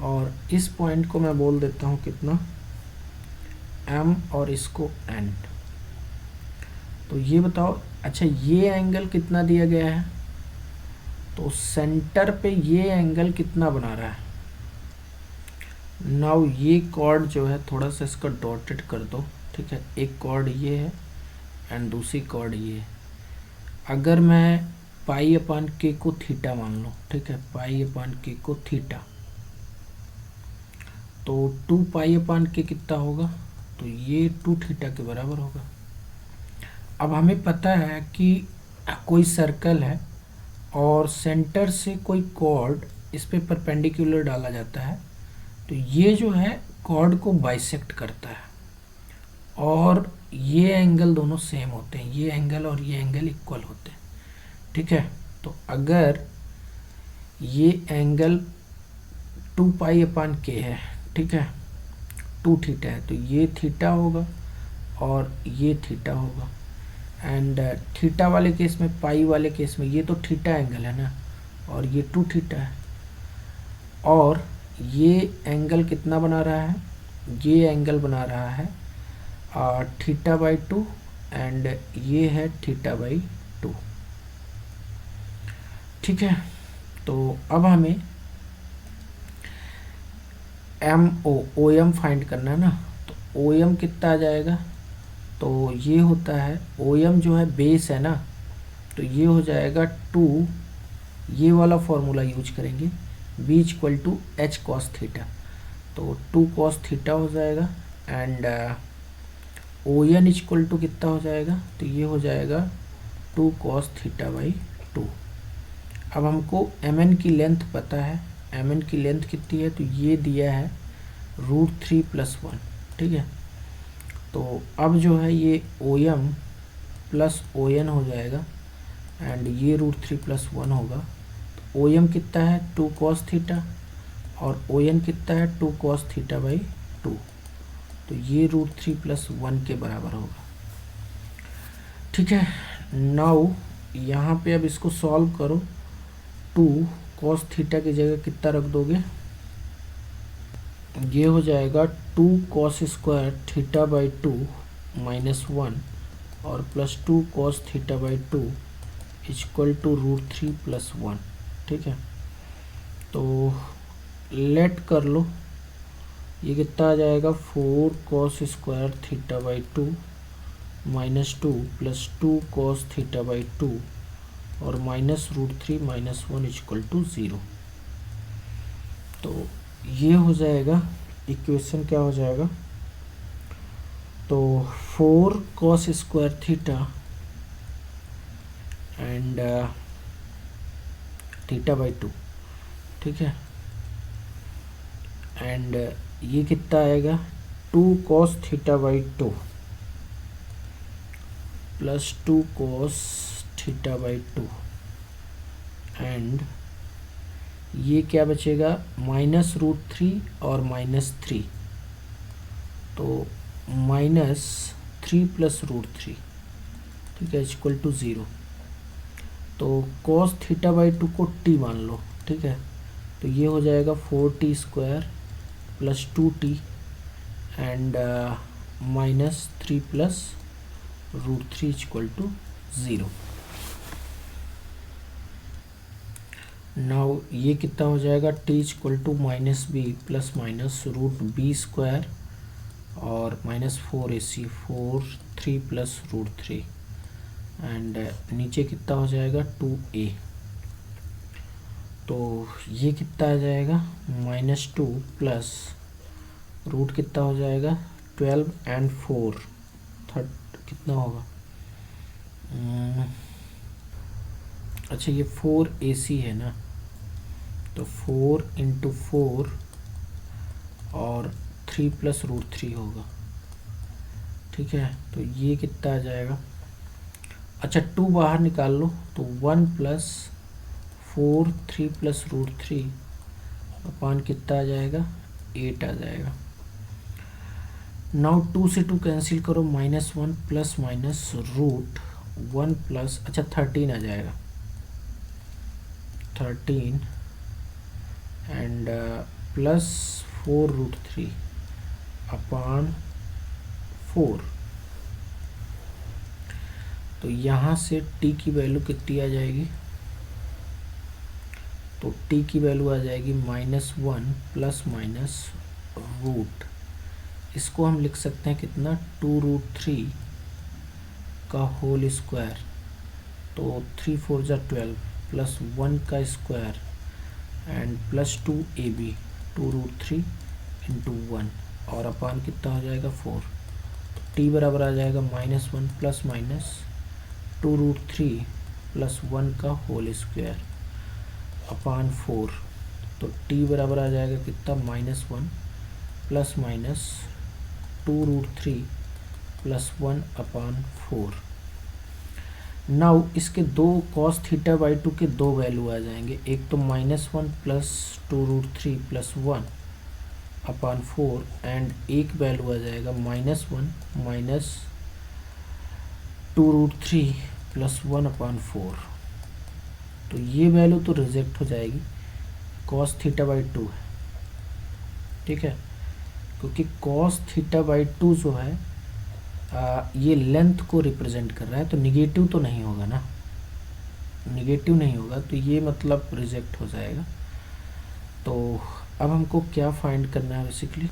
और इस पॉइंट को मैं बोल देता हूँ कितना M और इसको N। तो ये बताओ, अच्छा ये एंगल कितना दिया गया है, तो सेंटर पे ये एंगल कितना बना रहा है। नाउ ये कॉर्ड जो है थोड़ा सा इसका डॉटेड कर दो, ठीक है, एक कॉर्ड ये है एंड दूसरी कॉर्ड ये है। अगर मैं पाई अपान के को थीटा मान लो, ठीक है, पाई अपान के को थीटा, तो 2 पाई अपान के कितना होगा, तो ये 2 थीटा के बराबर होगा। अब हमें पता है कि कोई सर्कल है और सेंटर से कोई कॉर्ड इस पे परपेंडिकुलर डाला जाता है, तो ये जो है कॉर्ड को बाइसेक्ट करता है और ये एंगल दोनों सेम होते हैं, ये एंगल और ये एंगल इक्वल होते हैं, ठीक है। तो अगर ये एंगल 2 पाई अपान के है, ठीक है, 2 थीटा है, तो ये थीटा होगा और ये थीटा होगा एंड थीटा वाले केस में, पाई वाले केस में ये तो थीटा एंगल है ना और ये 2 थीटा है और ये एंगल कितना बना रहा है, ये एंगल बना रहा है थीटा बाई 2 एंड ये है थीटा बाई 2, ठीक है। तो अब हमें ओ एम फाइंड करना है ना, तो ओ एम कितना आ जाएगा, तो ये होता है ओ एम जो है बेस है ना, तो ये हो जाएगा 2, ये वाला फॉर्मूला यूज करेंगे, B equal to H cos theta, तो 2 कॉस थीटा हो जाएगा and O N equal to कितना हो जाएगा, तो ये हो जाएगा 2 कॉस थीटा बाई 2। अब हमको एम एन की लेंथ पता है, एम एन की लेंथ कितनी है, तो ये दिया है √3 + 1, ठीक है। तो अब जो है ये O M plus O N हो जाएगा एंड ये √3 + 1 होगा, तो ओ एम कितना है 2 कॉस थीटा और ओ एन कितना है 2 कॉस थीटा बाई 2, तो ये √3 + 1 के बराबर होगा, ठीक है। नाउ यहाँ पे अब इसको सॉल्व करो, 2 कॉस थीटा की जगह कितना रख दोगे, ये हो जाएगा 2 कॉस स्क्वायर थीटा बाई 2 -1 और +2 cos theta by 2 equal to √3 + 1, ठीक है। तो लेट कर लो, ये कितना आ जाएगा 4 cos square theta by 2 -2 +2 cos theta by 2 और -√3 - 1 इक्वल टू 0। तो ये हो जाएगा इक्वेशन, क्या हो जाएगा, तो 4 cos square theta and theta by 2, ठीक है, एंड ये कितना आएगा 2 cos theta by 2 +2 cos theta by 2 and ये क्या बचेगा -√3 और -3, तो -3 + √3, ठीक है, इक्वल टू 0। तो cos थीटा बाई 2 को t मान लो, ठीक है, तो ये हो जाएगा 4t² + 2t and -3 + √3 equal to 0। Now ये कितना हो जाएगा t equal to -b + -√b² और -4ac 3 + √3 एंड नीचे कितना हो जाएगा 2a, तो ये कितना आ जाएगा -2 + रूट कितना हो जाएगा 12 एंड 4 कितना होगा अच्छा ये 4 AC है ना, तो 4 इंटू 4 और 3 प्लस रूट 3 होगा। ठीक है, तो ये कितना आ जाएगा, अच्छा 2 बाहर निकाल लो तो 1 प्लस 4 3 प्लस रूट 3 अपान कितना आ जाएगा 8 आ जाएगा। नाउ 2 से 2 कैंसिल करो, -1 प्लस माइनस रूट 1 प्लस अच्छा 13 आ जाएगा, 13 एंड प्लस 4 रूट 3 अपान 4। तो यहाँ से t की वैल्यू कितनी आ जाएगी, तो t की वैल्यू आ जाएगी -1 प्लस माइनस रूट, इसको हम लिख सकते हैं कितना 2 रूट 3 का होल स्क्वायर, तो 3 4 जा 12 प्लस 1 का square and plus 2 AB 2 root 3 into 1 और अपान कितना हो जाएगा 4। तो t बराबर आ जाएगा -1 प्लस माइनस 2 रूट 3 प्लस 1 का होल स्क्वायर अपान 4। तो t बराबर आ जाएगा कितना -1 plus minus 2 root 3 plus 1 upon 4। Now इसके दो cos थीटा बाई 2 के दो वैल्यू आ जाएंगे, एक तो -1 plus 2 root 3 plus 1 upon 4 and एक वैल्यू आ जाएगा -1 माइनस 2 रूट 3 प्लस 1 अपान 4। तो ये वैल्यू तो रिजेक्ट हो जाएगी, cos थीटा बाई 2 है। ठीक है, क्योंकि cos थीटा बाई 2 जो है ये लेंथ को रिप्रेजेंट कर रहा है, तो निगेटिव तो नहीं होगा ना, निगेटिव नहीं होगा तो ये मतलब रिजेक्ट हो जाएगा। तो अब हमको क्या फाइंड करना है बेसिकली,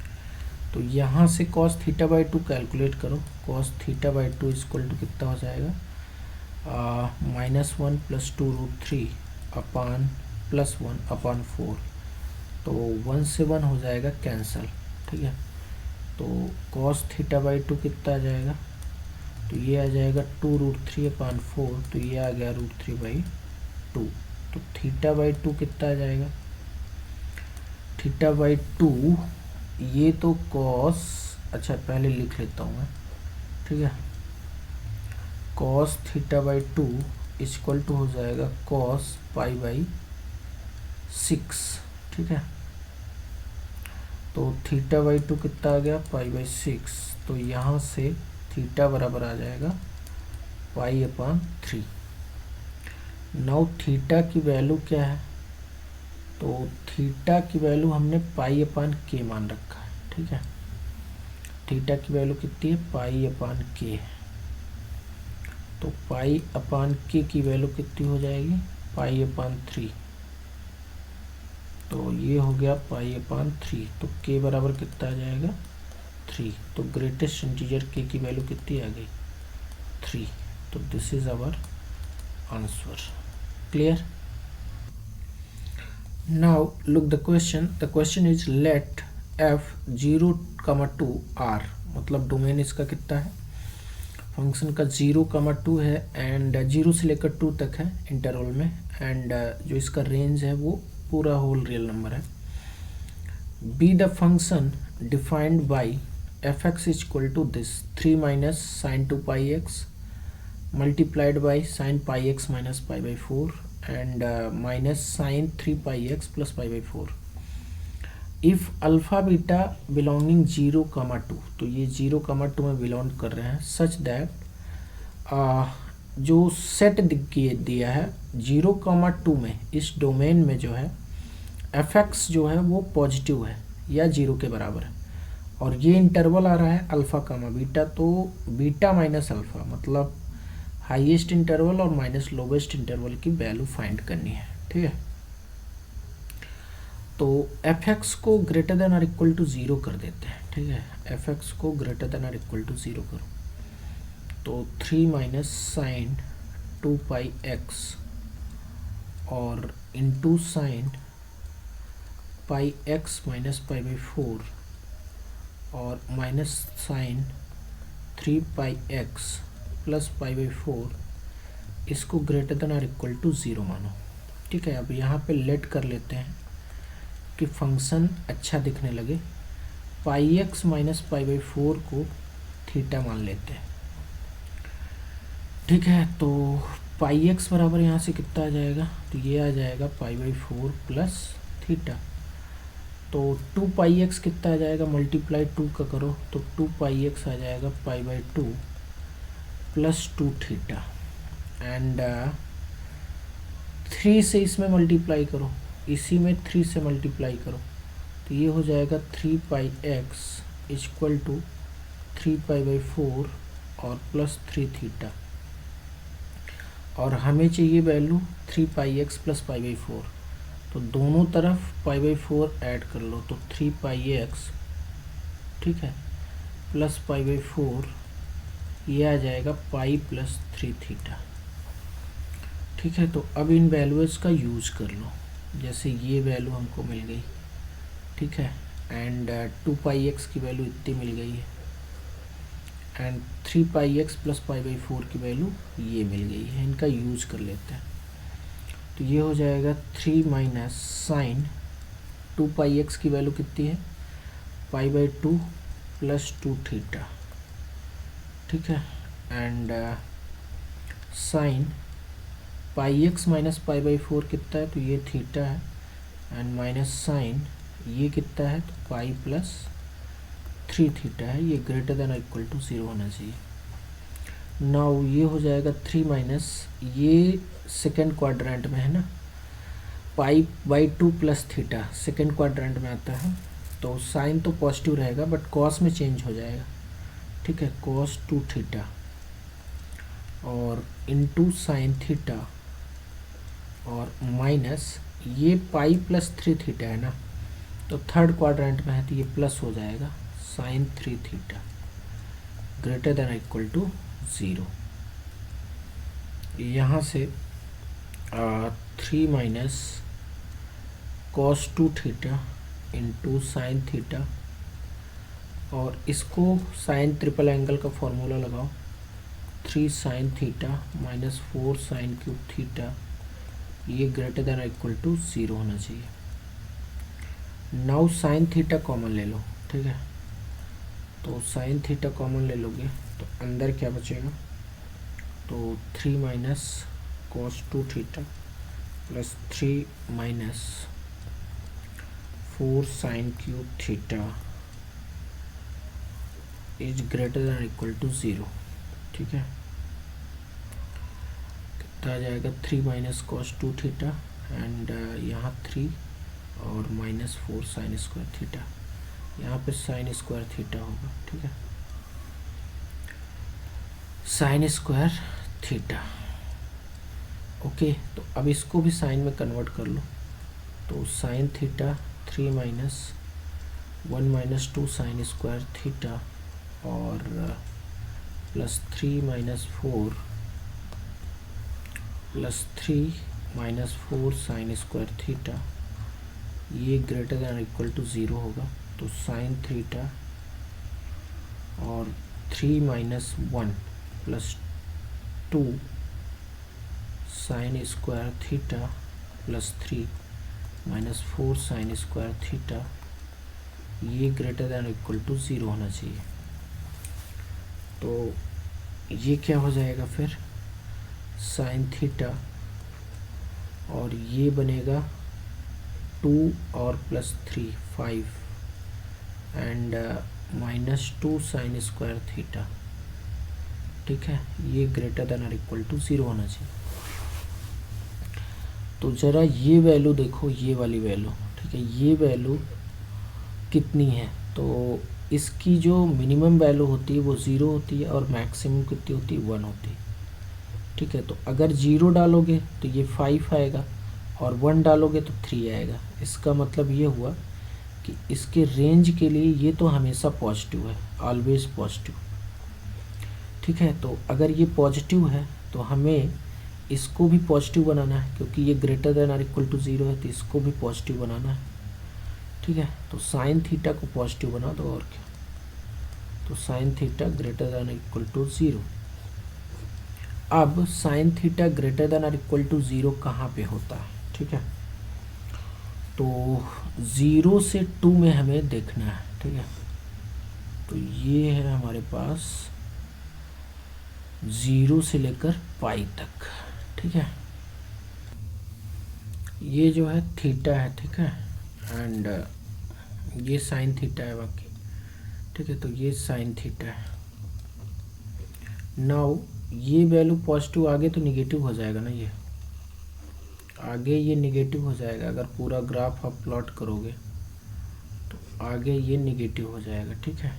तो यहाँ से cos थीटा बाई 2 कैलकुलेट करो, cos theta by 2 equal to कितना हो जाएगा -1 plus 2 root 3 upon plus 1 upon 4। तो 1 से 1 हो जाएगा कैंसल। ठीक है, तो cos थीटा बाई 2 कितना आ जाएगा, तो ये आ जाएगा 2 रूट 3 अपान 4, तो ये आ गया रूट 3 बाई 2। तो थीटा बाई 2 कितना आ जाएगा, थीटा बाई 2 ये तो cos, अच्छा पहले लिख लेता हूँ मैं। ठीक है, cos theta by 2 equal to हो जाएगा cos पाई बाई 6। ठीक है, तो थीटा बाई 2 कितना आ गया पाई बाई 6, तो यहाँ से थीटा बराबर आ जाएगा पाई अपान 3। नाउ थीटा की वैल्यू क्या है, तो थीटा की वैल्यू हमने पाई अपान के मान रखा है। ठीक है, थीटा की वैल्यू कितनी है पाई अपान के है, तो पाई अपान के की वैल्यू कितनी हो जाएगी पाई अपान 3, तो ये हो गया पाई अपान 3। तो के बराबर कितना आ जाएगा 3, तो ग्रेटेस्ट इंटीजर के की वैल्यू कितनी आ गई 3। तो this is our answer. Clear? Now look the question is let f 0,2 r, मतलब डोमेन इसका कितना है, फंक्शन का 0,2 है एंड 0 से लेकर 2 तक है इंटरवल में, एंड जो इसका रेंज है वो पूरा होल रियल नंबर है। Be the function defined by fx equal to this 3 minus sine 2 pi x multiplied by sine pi x minus pi by 4 and minus sine 3 pi x plus pi by 4। If alpha beta belonging 0,2, तो ये 0,2 में belong कर रहे हैं, such that जो set दिया है 0,2 में, इस डोमेन में जो है fx जो है वो पॉजिटिव है या 0 के बराबर है, और ये इंटरवल आ रहा है अल्फ़ा कामा बीटा, तो बीटा माइनस अल्फ़ा मतलब हाईएस्ट इंटरवल और माइनस लोवेस्ट इंटरवल की वैल्यू फाइंड करनी है। ठीक है, तो fx को ग्रेटर देन और इक्वल टू 0 कर देते हैं। ठीक है, fx को ग्रेटर देन और इक्वल टू 0 करो, तो 3 माइनस साइन 2 पाई एक्स और into sine pi x minus pi by 4 और माइनस साइन 3πx प्लस π/4 इसको ग्रेटर देन और इक्वल टू 0 मानो। ठीक है, अब यहाँ पे लेट कर लेते हैं कि फंक्शन अच्छा दिखने लगे। πx माइनस π/4 को थीटा मान लेते हैं। ठीक है, तो πx बराबर यहाँ से कितना आ जाएगा, तो ये आ जाएगा π/4 प्लस थीटा। तो 2πx कितना आ जाएगा, मल्टीप्लाई 2 का करो तो 2πx आ जाएगा π/2 प्लस 2 थीटा। एंड 3 से इसमें मल्टीप्लाई करो, इसी में 3 से मल्टीप्लाई करो तो ये हो जाएगा 3πx इक्वल टू 3π/4 और प्लस 3 थीटा। और हमें चाहिए वैल्यू 3πx प्लस π/4, तो दोनों तरफ π/4 ऐड कर लो तो 3πx, ठीक है, प्लस π/4 ये आ जाएगा पाई प्लस 3 थीटा। ठीक है, तो अब इन वैल्यूज़ का यूज कर लो। जैसे ये वैल्यू हमको मिल गई, ठीक है, एंड 2πx की वैल्यू इतनी मिल गई है, एंड 3πx प्लस π/4 की वैल्यू ये मिल गई है। इनका यूज कर लेते हैं तो ये हो जाएगा 3 माइनस साइन 2πx की वैल्यू कितनी है, π/2 प्लस 2 थीटा। ठीक है, एंड साइन πx माइनस π/4 कितना है, तो ये थीटा है, एंड माइनस साइन ये कितना है, तो पाई प्लस 3 थीटा है। ये ग्रेटर देन इक्वल टू 0 होना चाहिए। नाउ ये हो जाएगा 3 माइनस, ये सेकेंड क्वाड्रेंट में है ना, π/2 प्लस थीटा सेकेंड क्वाड्रेंट में आता है, तो साइन तो पॉजिटिव रहेगा बट कॉस में चेंज हो जाएगा। ठीक है, cos 2 थीटा और इनटू साइन थीटा और माइनस ये पाई प्लस 3 थीटा है ना, तो थर्ड क्वाड्रेंट में है तो ये प्लस हो जाएगा sine 3 theta greater than equal to 0। यहाँ से 3 minus cos 2 theta into sine theta, और इसको साइन ट्रिपल एंगल का फॉर्मूला लगाओ, 3 sine theta minus 4 sine cube theta, ये ग्रेटर देन इक्वल टू 0 होना चाहिए। नाउ साइन थीटा कॉमन ले लो। ठीक है, तो साइन थीटा कॉमन ले लोगे तो अंदर क्या बचेगा, तो 3 minus cos 2 theta plus 3 minus 4 sine cube theta is greater than equal to 0। ठीक है, कितना आ जाएगा, 3 माइनस cos 2 थीटा एंड यहाँ 3 और माइनस 4 साइन स्क्वायर थीटा, यहाँ पे साइन स्क्वायर थीटा होगा। ठीक है, साइन स्क्वायर थीटा। ओके, तो अब इसको भी साइन में कन्वर्ट कर लो, तो sine theta 3 minus 1 minus 2 sine square theta और plus 3 minus 4 plus 3 minus 4 sine square theta, ये ग्रेटर देन इक्वल टू 0 होगा। तो साइन थीटा और 3 minus 1 plus 2 sine square theta plus 3 minus 4 sine square theta, ये greater than equal to 0 होना चाहिए। तो ये क्या हो जाएगा फिर, साइन थीटा और ये बनेगा 2 और plus 3 5 and minus 2 sine square theta. ठीक है, ये ग्रेटर देन और इक्वल टू 0 होना चाहिए। तो ज़रा ये वैल्यू देखो, ये वाली वैल्यू, ठीक है, ये वैल्यू कितनी है, तो इसकी जो मिनिमम वैल्यू होती है वो 0 होती है और मैक्सिमम कितनी होती है, 1 होती है। ठीक है, तो अगर 0 डालोगे तो ये 5 आएगा और 1 डालोगे तो 3 आएगा। इसका मतलब ये हुआ कि इसके रेंज के लिए ये तो हमेशा पॉजिटिव है, ऑलवेज पॉजिटिव। ठीक है, तो अगर ये पॉजिटिव है तो हमें इसको भी पॉजिटिव बनाना है, क्योंकि ये ग्रेटर देन और इक्वल टू 0 है, तो इसको भी पॉजिटिव बनाना है। ठीक है, तो साइन थीटा को पॉजिटिव बना दो और क्या। तो sine theta greater than equal to 0। अब साइन थीटा ग्रेटर देन और इक्वल टू 0 कहाँ पे होता है, ठीक है। तो 0 से 2 में हमें देखना है, ठीक है। तो ये है हमारे पास 0 से लेकर पाई तक, ठीक है। ये जो है थीटा है, ठीक है, एंड ये साइन थीटा है बाकी, ठीक है। तो ये साइन थीटा है। नाउ ये वैल्यू पॉजिटिव आगे तो निगेटिव हो जाएगा ना, ये आगे ये निगेटिव हो जाएगा। अगर पूरा ग्राफ आप प्लॉट करोगे तो आगे ये निगेटिव हो जाएगा, ठीक है।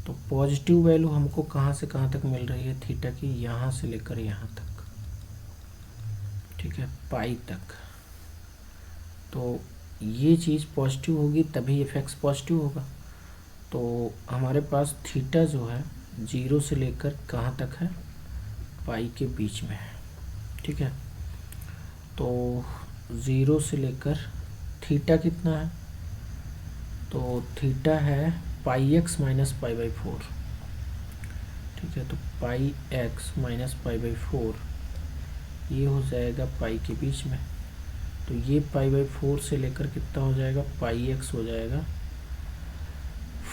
तो पॉजिटिव वैल्यू हमको कहाँ से कहाँ तक मिल रही है थीटा की, यहाँ से लेकर यहाँ तक, ठीक है, पाई तक। तो ये चीज़ पॉजिटिव होगी तभी एफ पॉजिटिव होगा। तो हमारे पास थीटा जो है 0 से लेकर कहाँ तक है, पाई के बीच में है, ठीक है। तो 0 से लेकर थीटा कितना है, तो थीटा है पाई एक्स माइनस पाई बाई 4, ठीक है। तो पाई एक्स माइनस पाई बाई 4 ये हो जाएगा पाई के बीच में। तो ये पाई बाई 4 से लेकर कितना हो जाएगा, पाई एक्स हो जाएगा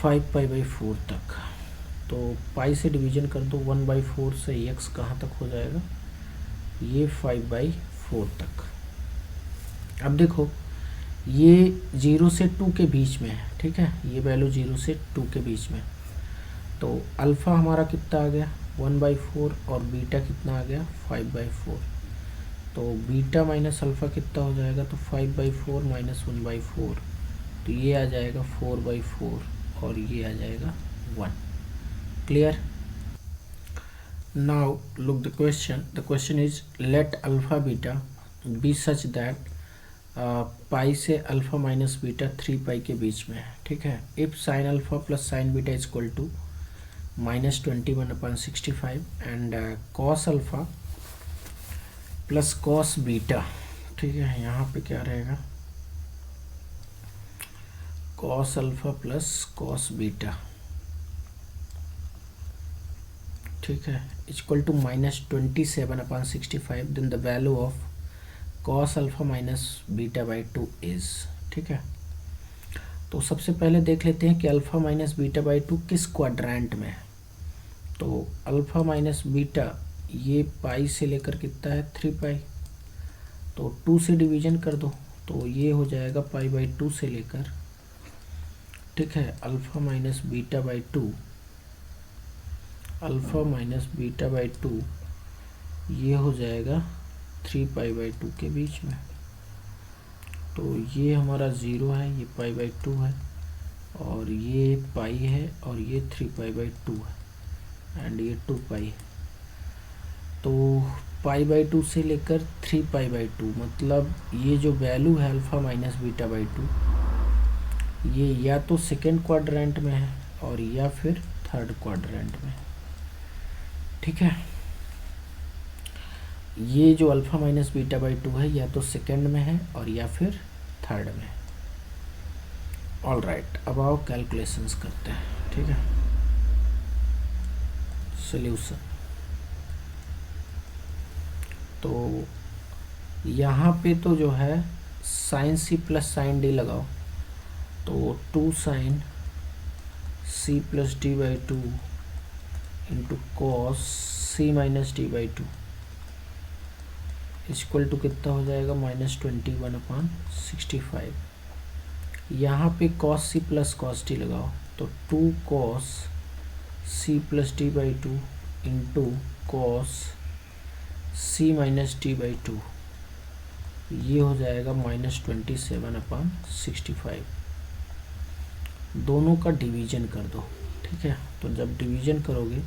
5 पाई बाई 4 तक। तो पाई से डिवीजन कर दो, 1/4 से एक्स कहाँ तक हो जाएगा, ये 5/4 तक। अब देखो ये 0 से 2 के बीच में है, ठीक है, ये वैल्यू 0 से 2 के बीच में। तो अल्फ़ा हमारा कितना आ गया 1/4 और बीटा कितना आ गया 5/4। तो बीटा माइनस अल्फ़ा कितना हो जाएगा, तो 5/4 माइनस 1/4, तो ये आ जाएगा 4/4 और ये आ जाएगा 1। Clear. Now look the question is let alpha beta be such that pi से अल्फ़ा माइनस बीटा 3 पाई के बीच में है, ठीक है। If sine alpha plus sine beta is equal to -21/65 and cos alpha plus cos beta, ठीक है। यहाँ पे क्या रहेगा, cos alpha plus cos beta, ठीक है, equal to -27/65, then the value of cos alpha minus beta by 2 is, ठीक है। तो सबसे पहले देख लेते हैं कि अल्फ़ा माइनस बीटा बाई 2 किस क्वाड्रेंट में है। तो अल्फ़ा माइनस बीटा ये पाई से लेकर कितना है 3 पाई, तो 2 से डिवीजन कर दो, तो ये हो जाएगा पाई बाई 2 से लेकर, ठीक है, alpha minus beta by 2, alpha minus beta by 2 ये हो जाएगा 3 पाई बाई 2 के बीच में। तो ये हमारा 0 है, ये पाई बाई 2 है, और ये पाई है, और ये 3 पाई बाई 2 है, एंड ये 2 पाई है। तो पाई बाई 2 से लेकर 3 पाई बाई 2, मतलब ये जो वैल्यू है अल्फ़ा माइनस बीटा बाई 2, ये या तो सेकेंड क्वाड्रेंट में है और या फिर थर्ड क्वाड्रेंट में, ठीक है। ये जो अल्फ़ा माइनस बीटा बाई 2 है या तो सेकेंड में है और या फिर थर्ड में। ऑल राइट, अब आओ कैलकुलेशंस करते हैं, ठीक है। सॉल्यूशन, तो यहाँ पे तो जो है साइन सी प्लस साइन डी लगाओ, तो 2 sine C plus D by 2 into cos C minus D by 2 equal to कितना हो जाएगा -21/65। यहाँ पे कॉस सी प्लस कॉस टी लगाओ, तो 2 cos C plus T by 2 into cos C minus T by 2, ये हो जाएगा -27/65। दोनों का डिवीजन कर दो, ठीक है। तो जब डिवीजन करोगे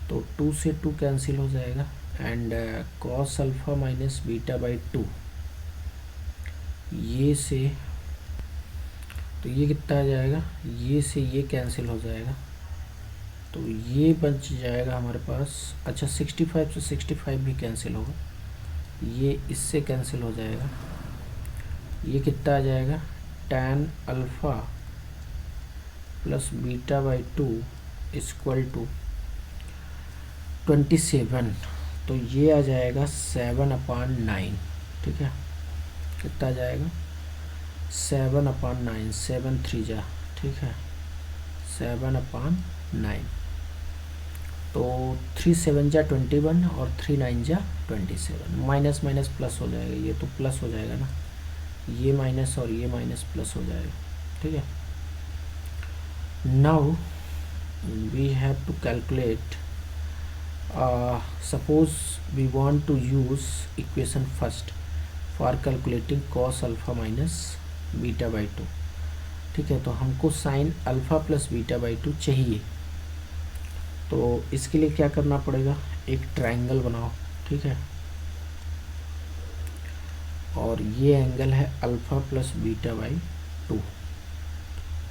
तो 2 से 2 कैंसिल हो जाएगा, and cos alpha minus beta by 2 ये से, तो ये कितना आ जाएगा, ये से ये कैंसिल हो जाएगा, तो ये बच जाएगा हमारे पास। अच्छा 65 से 65 भी कैंसिल होगा, ये इससे कैंसिल हो जाएगा, ये कितना आ जाएगा tan alpha plus beta by 2 equal to 27, तो ये आ जाएगा 7/9। ठीक है, कितना आ जाएगा 7/9, 7 3 जा, ठीक है 7/9। तो 3 7 जा 21 और 3 9 जा 27, माइनस माइनस प्लस हो जाएगा, ये तो प्लस हो जाएगा ना, ये माइनस और ये माइनस प्लस हो जाएगा। ठीक है, now we have to calculate, suppose we want to use equation first for calculating cos alpha minus beta by 2। ठीक है, तो हमको sine alpha plus beta by 2 चाहिए, तो इसके लिए क्या करना पड़ेगा, एक ट्रायंगल बनाओ। ठीक है, और ये एंगल है अल्फा प्लस बीटा बाई 2,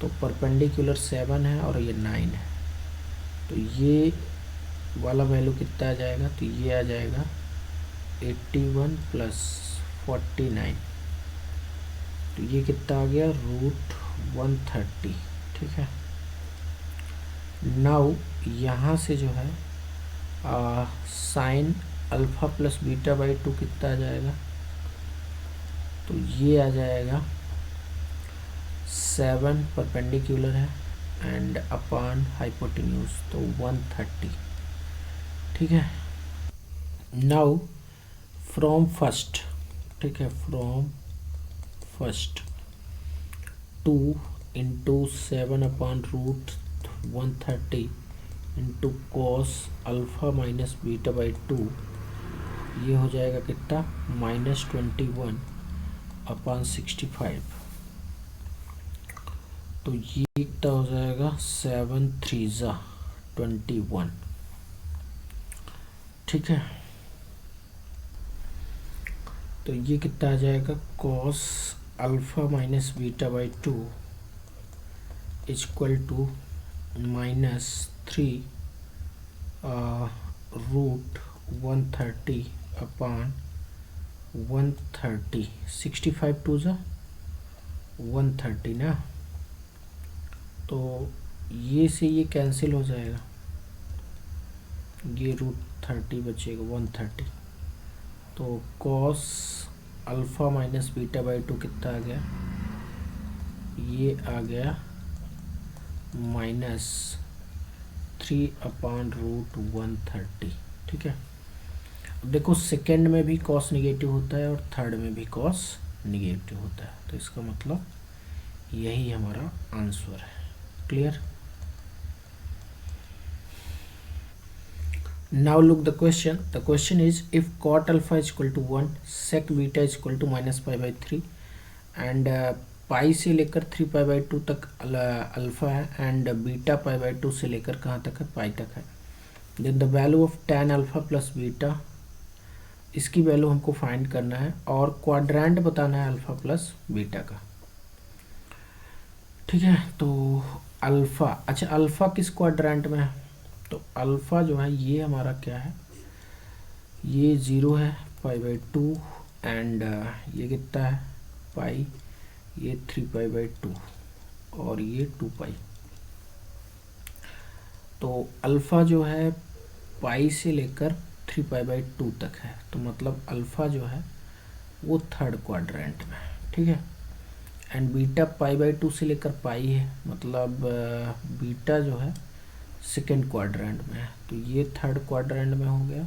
तो परपेंडिकुलर 7 है और ये 9 है, तो ये वाला वैल्यू कितना आ जाएगा, तो ये आ जाएगा 81 प्लस 49, तो ये कितना आ गया √130। ठीक है, नाउ यहाँ से जो है sign alpha plus beta by 2 कितना आ जाएगा, तो ये आ जाएगा 7 परपेंडिकुलर है एंड अपॉन हाइपोटेन्यूज, तो 130। ठीक है, नाउ फ्रॉम फर्स्ट, ठीक है from first 2 into 7/√130 into cos alpha minus beta by 2, ये हो जाएगा कितना -21/65, तो ये कितना हो जाएगा 7 3 जा 21। ठीक है, तो ये कितना आ जाएगा cos alpha minus beta by 2 equal to -3 √130 upon 130, 65 2 जा 130 ना, तो ये से ये कैंसिल हो जाएगा, ये √30 बचेगा 130, तो cos alpha minus beta by 2 कितना आ गया, ये आ गया -3/√130। ठीक है, देखो सेकेंड में भी कॉस निगेटिव होता है और थर्ड में भी कॉस निगेटिव होता है, तो इसका मतलब यही हमारा आंसर है। Clear? Now look the question. The question is if cot alpha is equal to 1, sec beta is equal to -π/3 and पाई से लेकर 3π/2 तक अल्फा है एंड बीटा π/2 से लेकर कहाँ तक है, पाई तक है। Then the value of tan alpha plus beta, इसकी वैल्यू हमको फाइंड करना है और क्वाड्रेंट बताना है अल्फा प्लस बीटा का। ठीक है, तो अल्फा, अच्छा अल्फा किस क्वाड्रेंट में है, तो अल्फ़ा जो है ये हमारा क्या है, ये 0 है π/2 एंड ये कितना है पाई, ये 3π/2 और ये 2π। तो अल्फ़ा जो है पाई से लेकर 3π/2 तक है, तो मतलब अल्फ़ा जो है वो थर्ड क्वाड्रेंट में है। ठीक है, एंड बीटा π/2 से लेकर पाई है, मतलब बीटा जो है सेकेंड क्वाड्रेंट में है, तो ये थर्ड क्वाड्रेंट में हो गया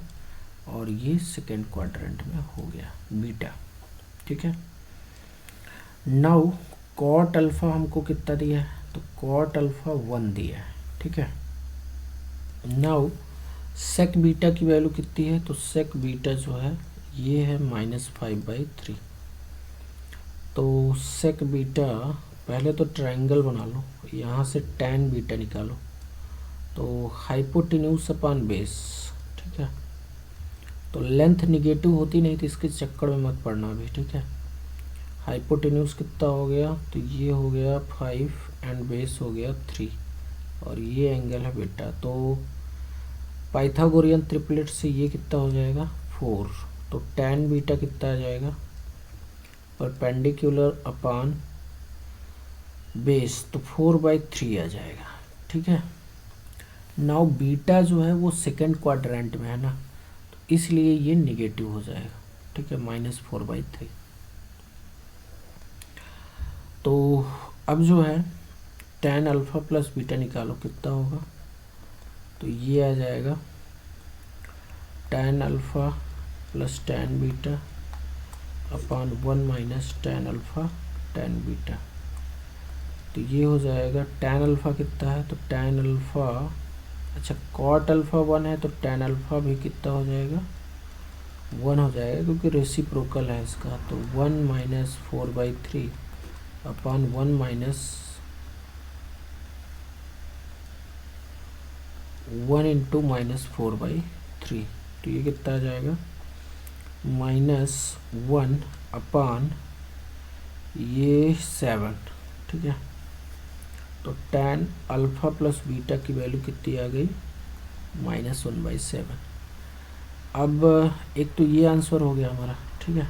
और ये सेकेंड क्वाड्रेंट में हो गया बीटा। ठीक है, नाउ कॉट अल्फा हमको कितना दिया है, तो कॉट अल्फा 1 दिया है। ठीक है, नाउ सेक बीटा की वैल्यू कितनी है, तो सेक बीटा जो है ये है -5/3, तो सेक बीटा, पहले तो ट्रायंगल बना लो, यहाँ से tan बीटा निकालो, तो हाइपोटेन्यूज अपॉन बेस। ठीक है, तो लेंथ निगेटिव होती नहीं तो इसके चक्कर में मत पड़ना अभी। ठीक है, हाइपोटेन्यूज कितना हो गया, तो ये हो गया 5 एंड बेस हो गया 3 और ये एंगल है बेटा, तो पाइथागोरियन ट्रिपलेट से ये कितना हो जाएगा 4, तो tan बीटा कितना आ जाएगा, परपेंडिकुलर अपॉन बेस, तो 4/3 आ जाएगा। ठीक है, नाउ बीटा जो है वो सेकेंड क्वाड्रेंट में है ना, तो इसलिए ये निगेटिव हो जाएगा। ठीक है, -4/3। तो अब जो है tan अल्फ़ा प्लस बीटा निकालो, कितना होगा, तो ये आ जाएगा tan alpha plus tan beta upon 1 minus tan alpha tan beta. तो ये हो जाएगा tan अल्फ़ा कितना है, तो tan अल्फ़ा, अच्छा cot अल्फ़ा 1 है, तो tan अल्फ़ा भी कितना हो जाएगा, 1 हो जाएगा, क्योंकि रेसिप्रोकल है इसका। तो 1 माइनस 4/3 अपॉन 1 माइनस 1 इंटू -4/3। तो ये कितना आ जाएगा, -1 अपॉन ये 7। ठीक है, तो tan अल्फ़ा प्लस बीटा की वैल्यू कितनी आ गई, -1/7। अब एक तो ये आंसर हो गया हमारा। ठीक है,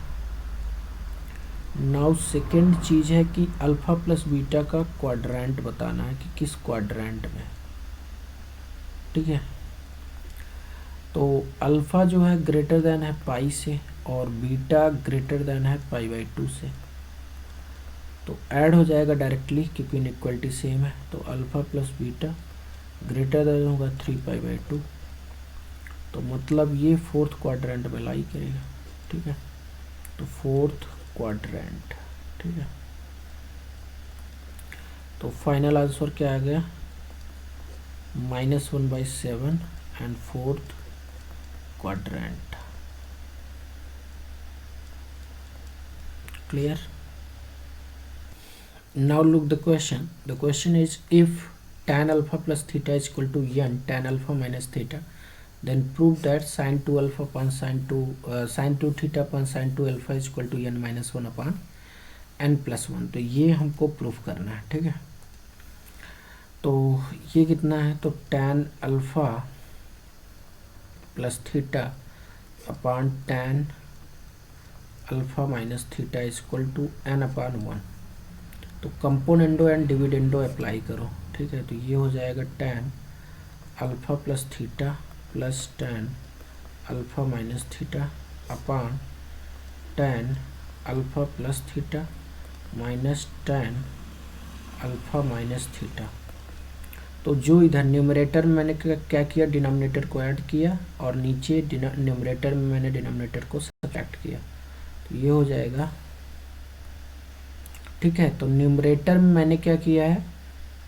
नाउ सेकेंड चीज़ है कि अल्फ़ा प्लस बीटा का क्वाड्रेंट बताना है कि किस क्वाड्रेंट में। ठीक है, तो अल्फ़ा जो है ग्रेटर देन है पाई से और बीटा ग्रेटर देन है π/2 से, तो ऐड हो जाएगा डायरेक्टली क्योंकि इनइक्वालिटी सेम है। तो alpha plus beta greater than होगा 3π/2, तो मतलब ये फोर्थ क्वाड्रेंट में लाई करेगा। ठीक है, तो फोर्थ क्वाड्रेंट। ठीक है, तो फाइनल आंसर क्या आ गया, -1/7 and fourth quadrant. Clear? Now look the question. The question is, if tan alpha plus theta is equal to n tan alpha minus theta, then prove that sin 2 alpha upon sin 2 theta upon sin 2 alpha is equal to n minus 1 upon n plus 1। तो ये हमको proof करना है। ठीक है, तो ये कितना है, तो tan alpha plus theta upon tan alpha minus theta equal to n upon 1। तो कंपोनेंडो एंड डिविडेंडो अप्लाई करो। ठीक है, तो ये हो जाएगा tan alpha plus theta plus tan alpha minus theta upon tan alpha plus theta minus tan alpha minus theta. तो जो इधर न्यूमरेटर में मैंने क्या किया, डिनोमिनेटर को ऐड किया और नीचे न्यूमरेटर में मैंने डिनोमिनेटर को सब्ट्रैक्ट किया, तो ये हो जाएगा। ठीक है, तो न्यूमरेटर में मैंने क्या किया है,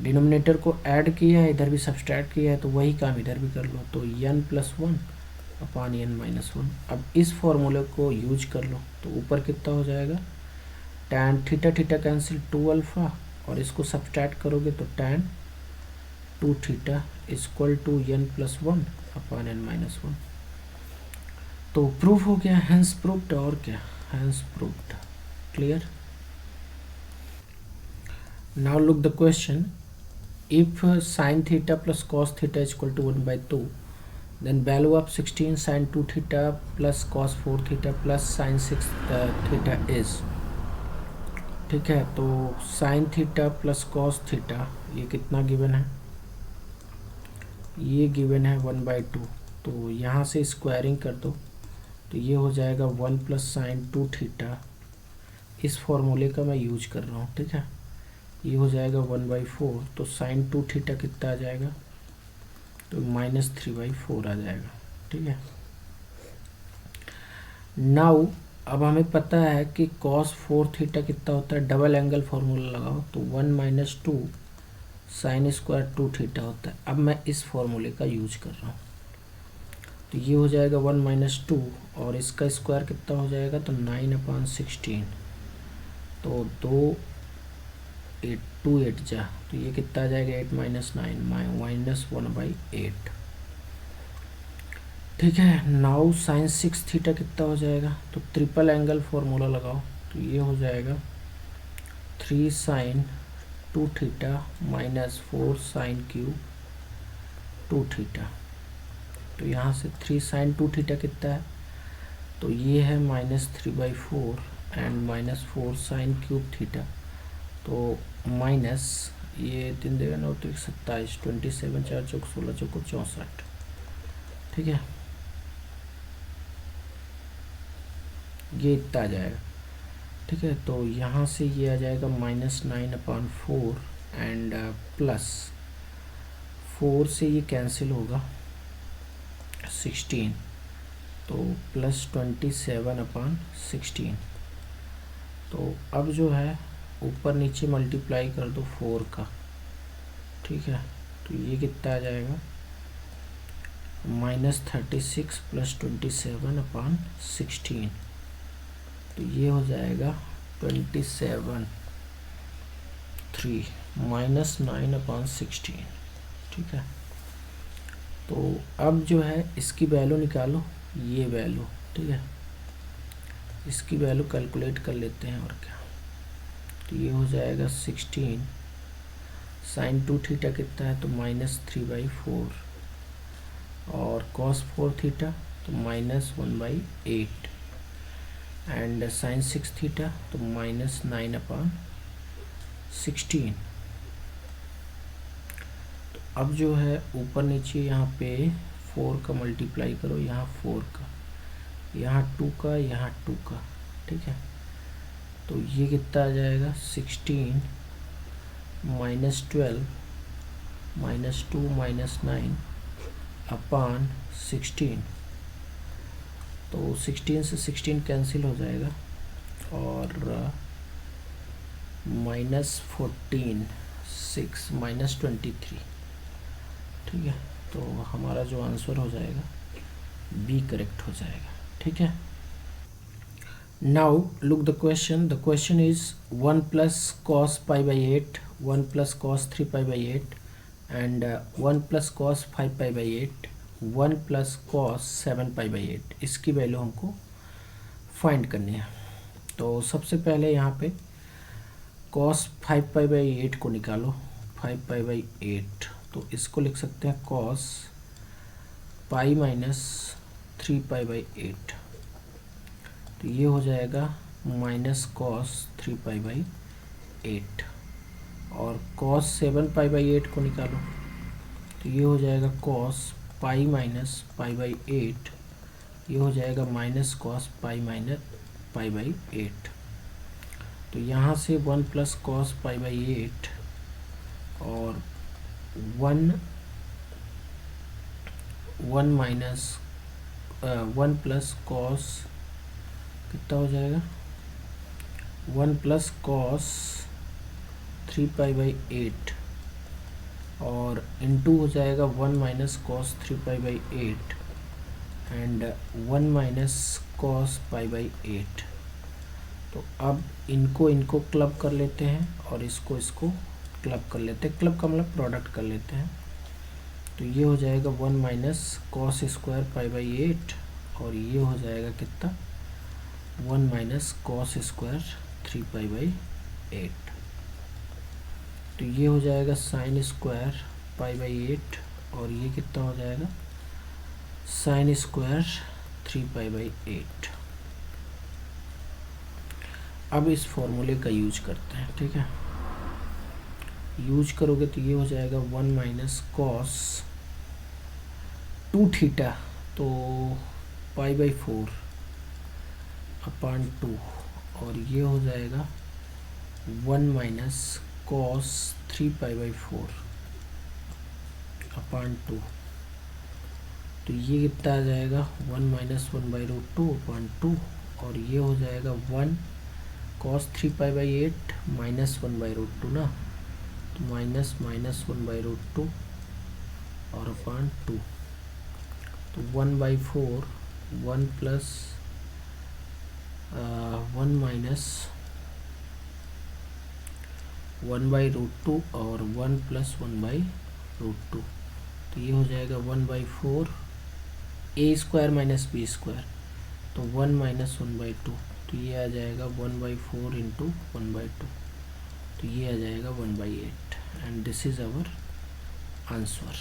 डिनोमिनेटर को ऐड किया है, इधर भी सब्ट्रैक्ट किया है, तो वही काम इधर भी कर लो। तो n+1 अपॉन n-1। अब इस फॉर्मूले को यूज कर लो, तो ऊपर कितना हो जाएगा, tan theta theta cancel 2 alpha, और इसको सब्ट्रैक्ट करोगे तो tan 2 theta equal to n+1 upon n-1। तो प्रूफ हो गया, हैंस प्रूफ्ड। और क्या, hence proved. Clear? Now look the question, if sin theta plus cos theta equal to 1/2, then value of 16 sin 2 theta plus cos 4 theta plus sin 6 theta is. ठीक है, तो sin theta plus cos theta ये कितना given है, ये given है 1/2। तो यहाँ से स्क्वायरिंग कर दो, तो ये हो जाएगा 1 प्लस साइन 2 थीटा। इस फॉर्मूले का मैं यूज कर रहा हूँ। ठीक है, ये हो जाएगा 1/4। तो साइन 2 थीटा कितना आ जाएगा, तो -3/4 आ जाएगा। ठीक है, नाउ अब हमें पता है कि cos 4 थीटा कितना होता है, डबल एंगल फॉर्मूला लगाओ, तो 1 - 2 साइन स्क्वायर 2 थीटा होता है। अब मैं इस फॉर्मूले का यूज कर रहा हूँ, तो ये हो जाएगा 1 - 2 और इसका स्क्वायर कितना हो जाएगा, तो 9/16। तो 2 8 2 8 जा, तो ये कितना आ जाएगा, 8 - 9 -1/8। ठीक है, नाउ साइन 6 थीटा कितना हो जाएगा, तो ट्रिपल एंगल फॉर्मूला लगाओ, तो ये हो जाएगा 3 sine 2 theta minus 4 sine cube 2 theta. तो यहाँ से 3 साइन 2 थीटा कितना है, तो ये है -3/4 एंड -4 साइन क्यूब थीटा तो माइनस ये 3 देगा 9 तो 27, 27 4 चौक 16 चौको 64, ठीक है, ये इतना आ जाएगा, ठीक है। तो यहाँ से ये आ जाएगा -9/4 एंड प्लस 4 से ये कैंसिल होगा 16, तो प्लस 27/16। तो अब जो है ऊपर नीचे मल्टीप्लाई कर दो 4 का, ठीक है, तो ये कितना आ जाएगा -36 + 27/16, तो ये हो जाएगा 27 3 -9/16, ठीक है। तो अब जो है इसकी वैल्यू निकालो, ये वैल्यू, ठीक है, इसकी वैल्यू कैलकुलेट कर लेते हैं और क्या। तो ये हो जाएगा 16 sin 2 थीटा कितना है, तो -3/4 और cos 4 थीटा तो -1/8 एंड sin 6 थीटा तो -9/16। तो अब जो है ऊपर नीचे यहाँ पे 4 का मल्टीप्लाई करो, यहाँ 4 का, यहाँ 2 का, यहाँ 2 का, ठीक है। तो ये कितना आ जाएगा 16 -12 -2 -9/16। तो 16 से 16 कैंसिल हो जाएगा और -14 6 -23, ठीक है। तो हमारा जो आंसर हो जाएगा बी करेक्ट हो जाएगा, ठीक है। Now look the question is 1 + cos π/8, 1 + cos 3π/8 and 1 + cos 5π/8, 1 + cos 7π/8। इसकी वैल्यू हमको फाइंड करनी है। तो सबसे पहले यहाँ पे cos 5π/8 को निकालो, 5π/8, तो इसको लिख सकते हैं cos π - 3π/8, तो ये हो जाएगा -cos 3π/8। और cos 7π/8 को निकालो, तो ये हो जाएगा cos π - π/8, ये हो जाएगा -cos π - π/8। तो यहाँ से 1 + cos π/8 और 1 + cos कितना हो जाएगा 1 + cos 3π/8 और इनटू हो जाएगा 1 - cos 3π/8 एंड 1 - cos π/8। तो अब इनको क्लब कर लेते हैं और इसको क्लब कर लेते हैं, क्लब का मतलब प्रोडक्ट कर लेते हैं। तो ये हो जाएगा 1 - cos स्क्वायर π/8 और ये हो जाएगा कितना 1 - cos स्क्वायर 3π/8। तो ये हो जाएगा sin स्क्वायर π/8 और ये कितना हो जाएगा sin स्क्वायर 3π/8। अब इस फॉर्मूले का यूज करते हैं, ठीक है। यूज करोगे तो ये हो जाएगा 1 - cos 2 थीटा, तो π/4/2 और ये हो जाएगा 1 - cos 3π/4/2। तो ये कितना आ जाएगा 1 - 1/√2/2 और ये हो जाएगा 1 cos 3π/8 -1/√2 ना, तो -1/√2 और /2। तो 1/4 1 + 1 - 1/√2 और 1 + 1/√2। तो ये हो जाएगा 1/4 a² - b², तो 1 - 1/2, तो ये आ जाएगा 1/4 × 1/2, तो ये आ जाएगा 1/8 and this is our answer.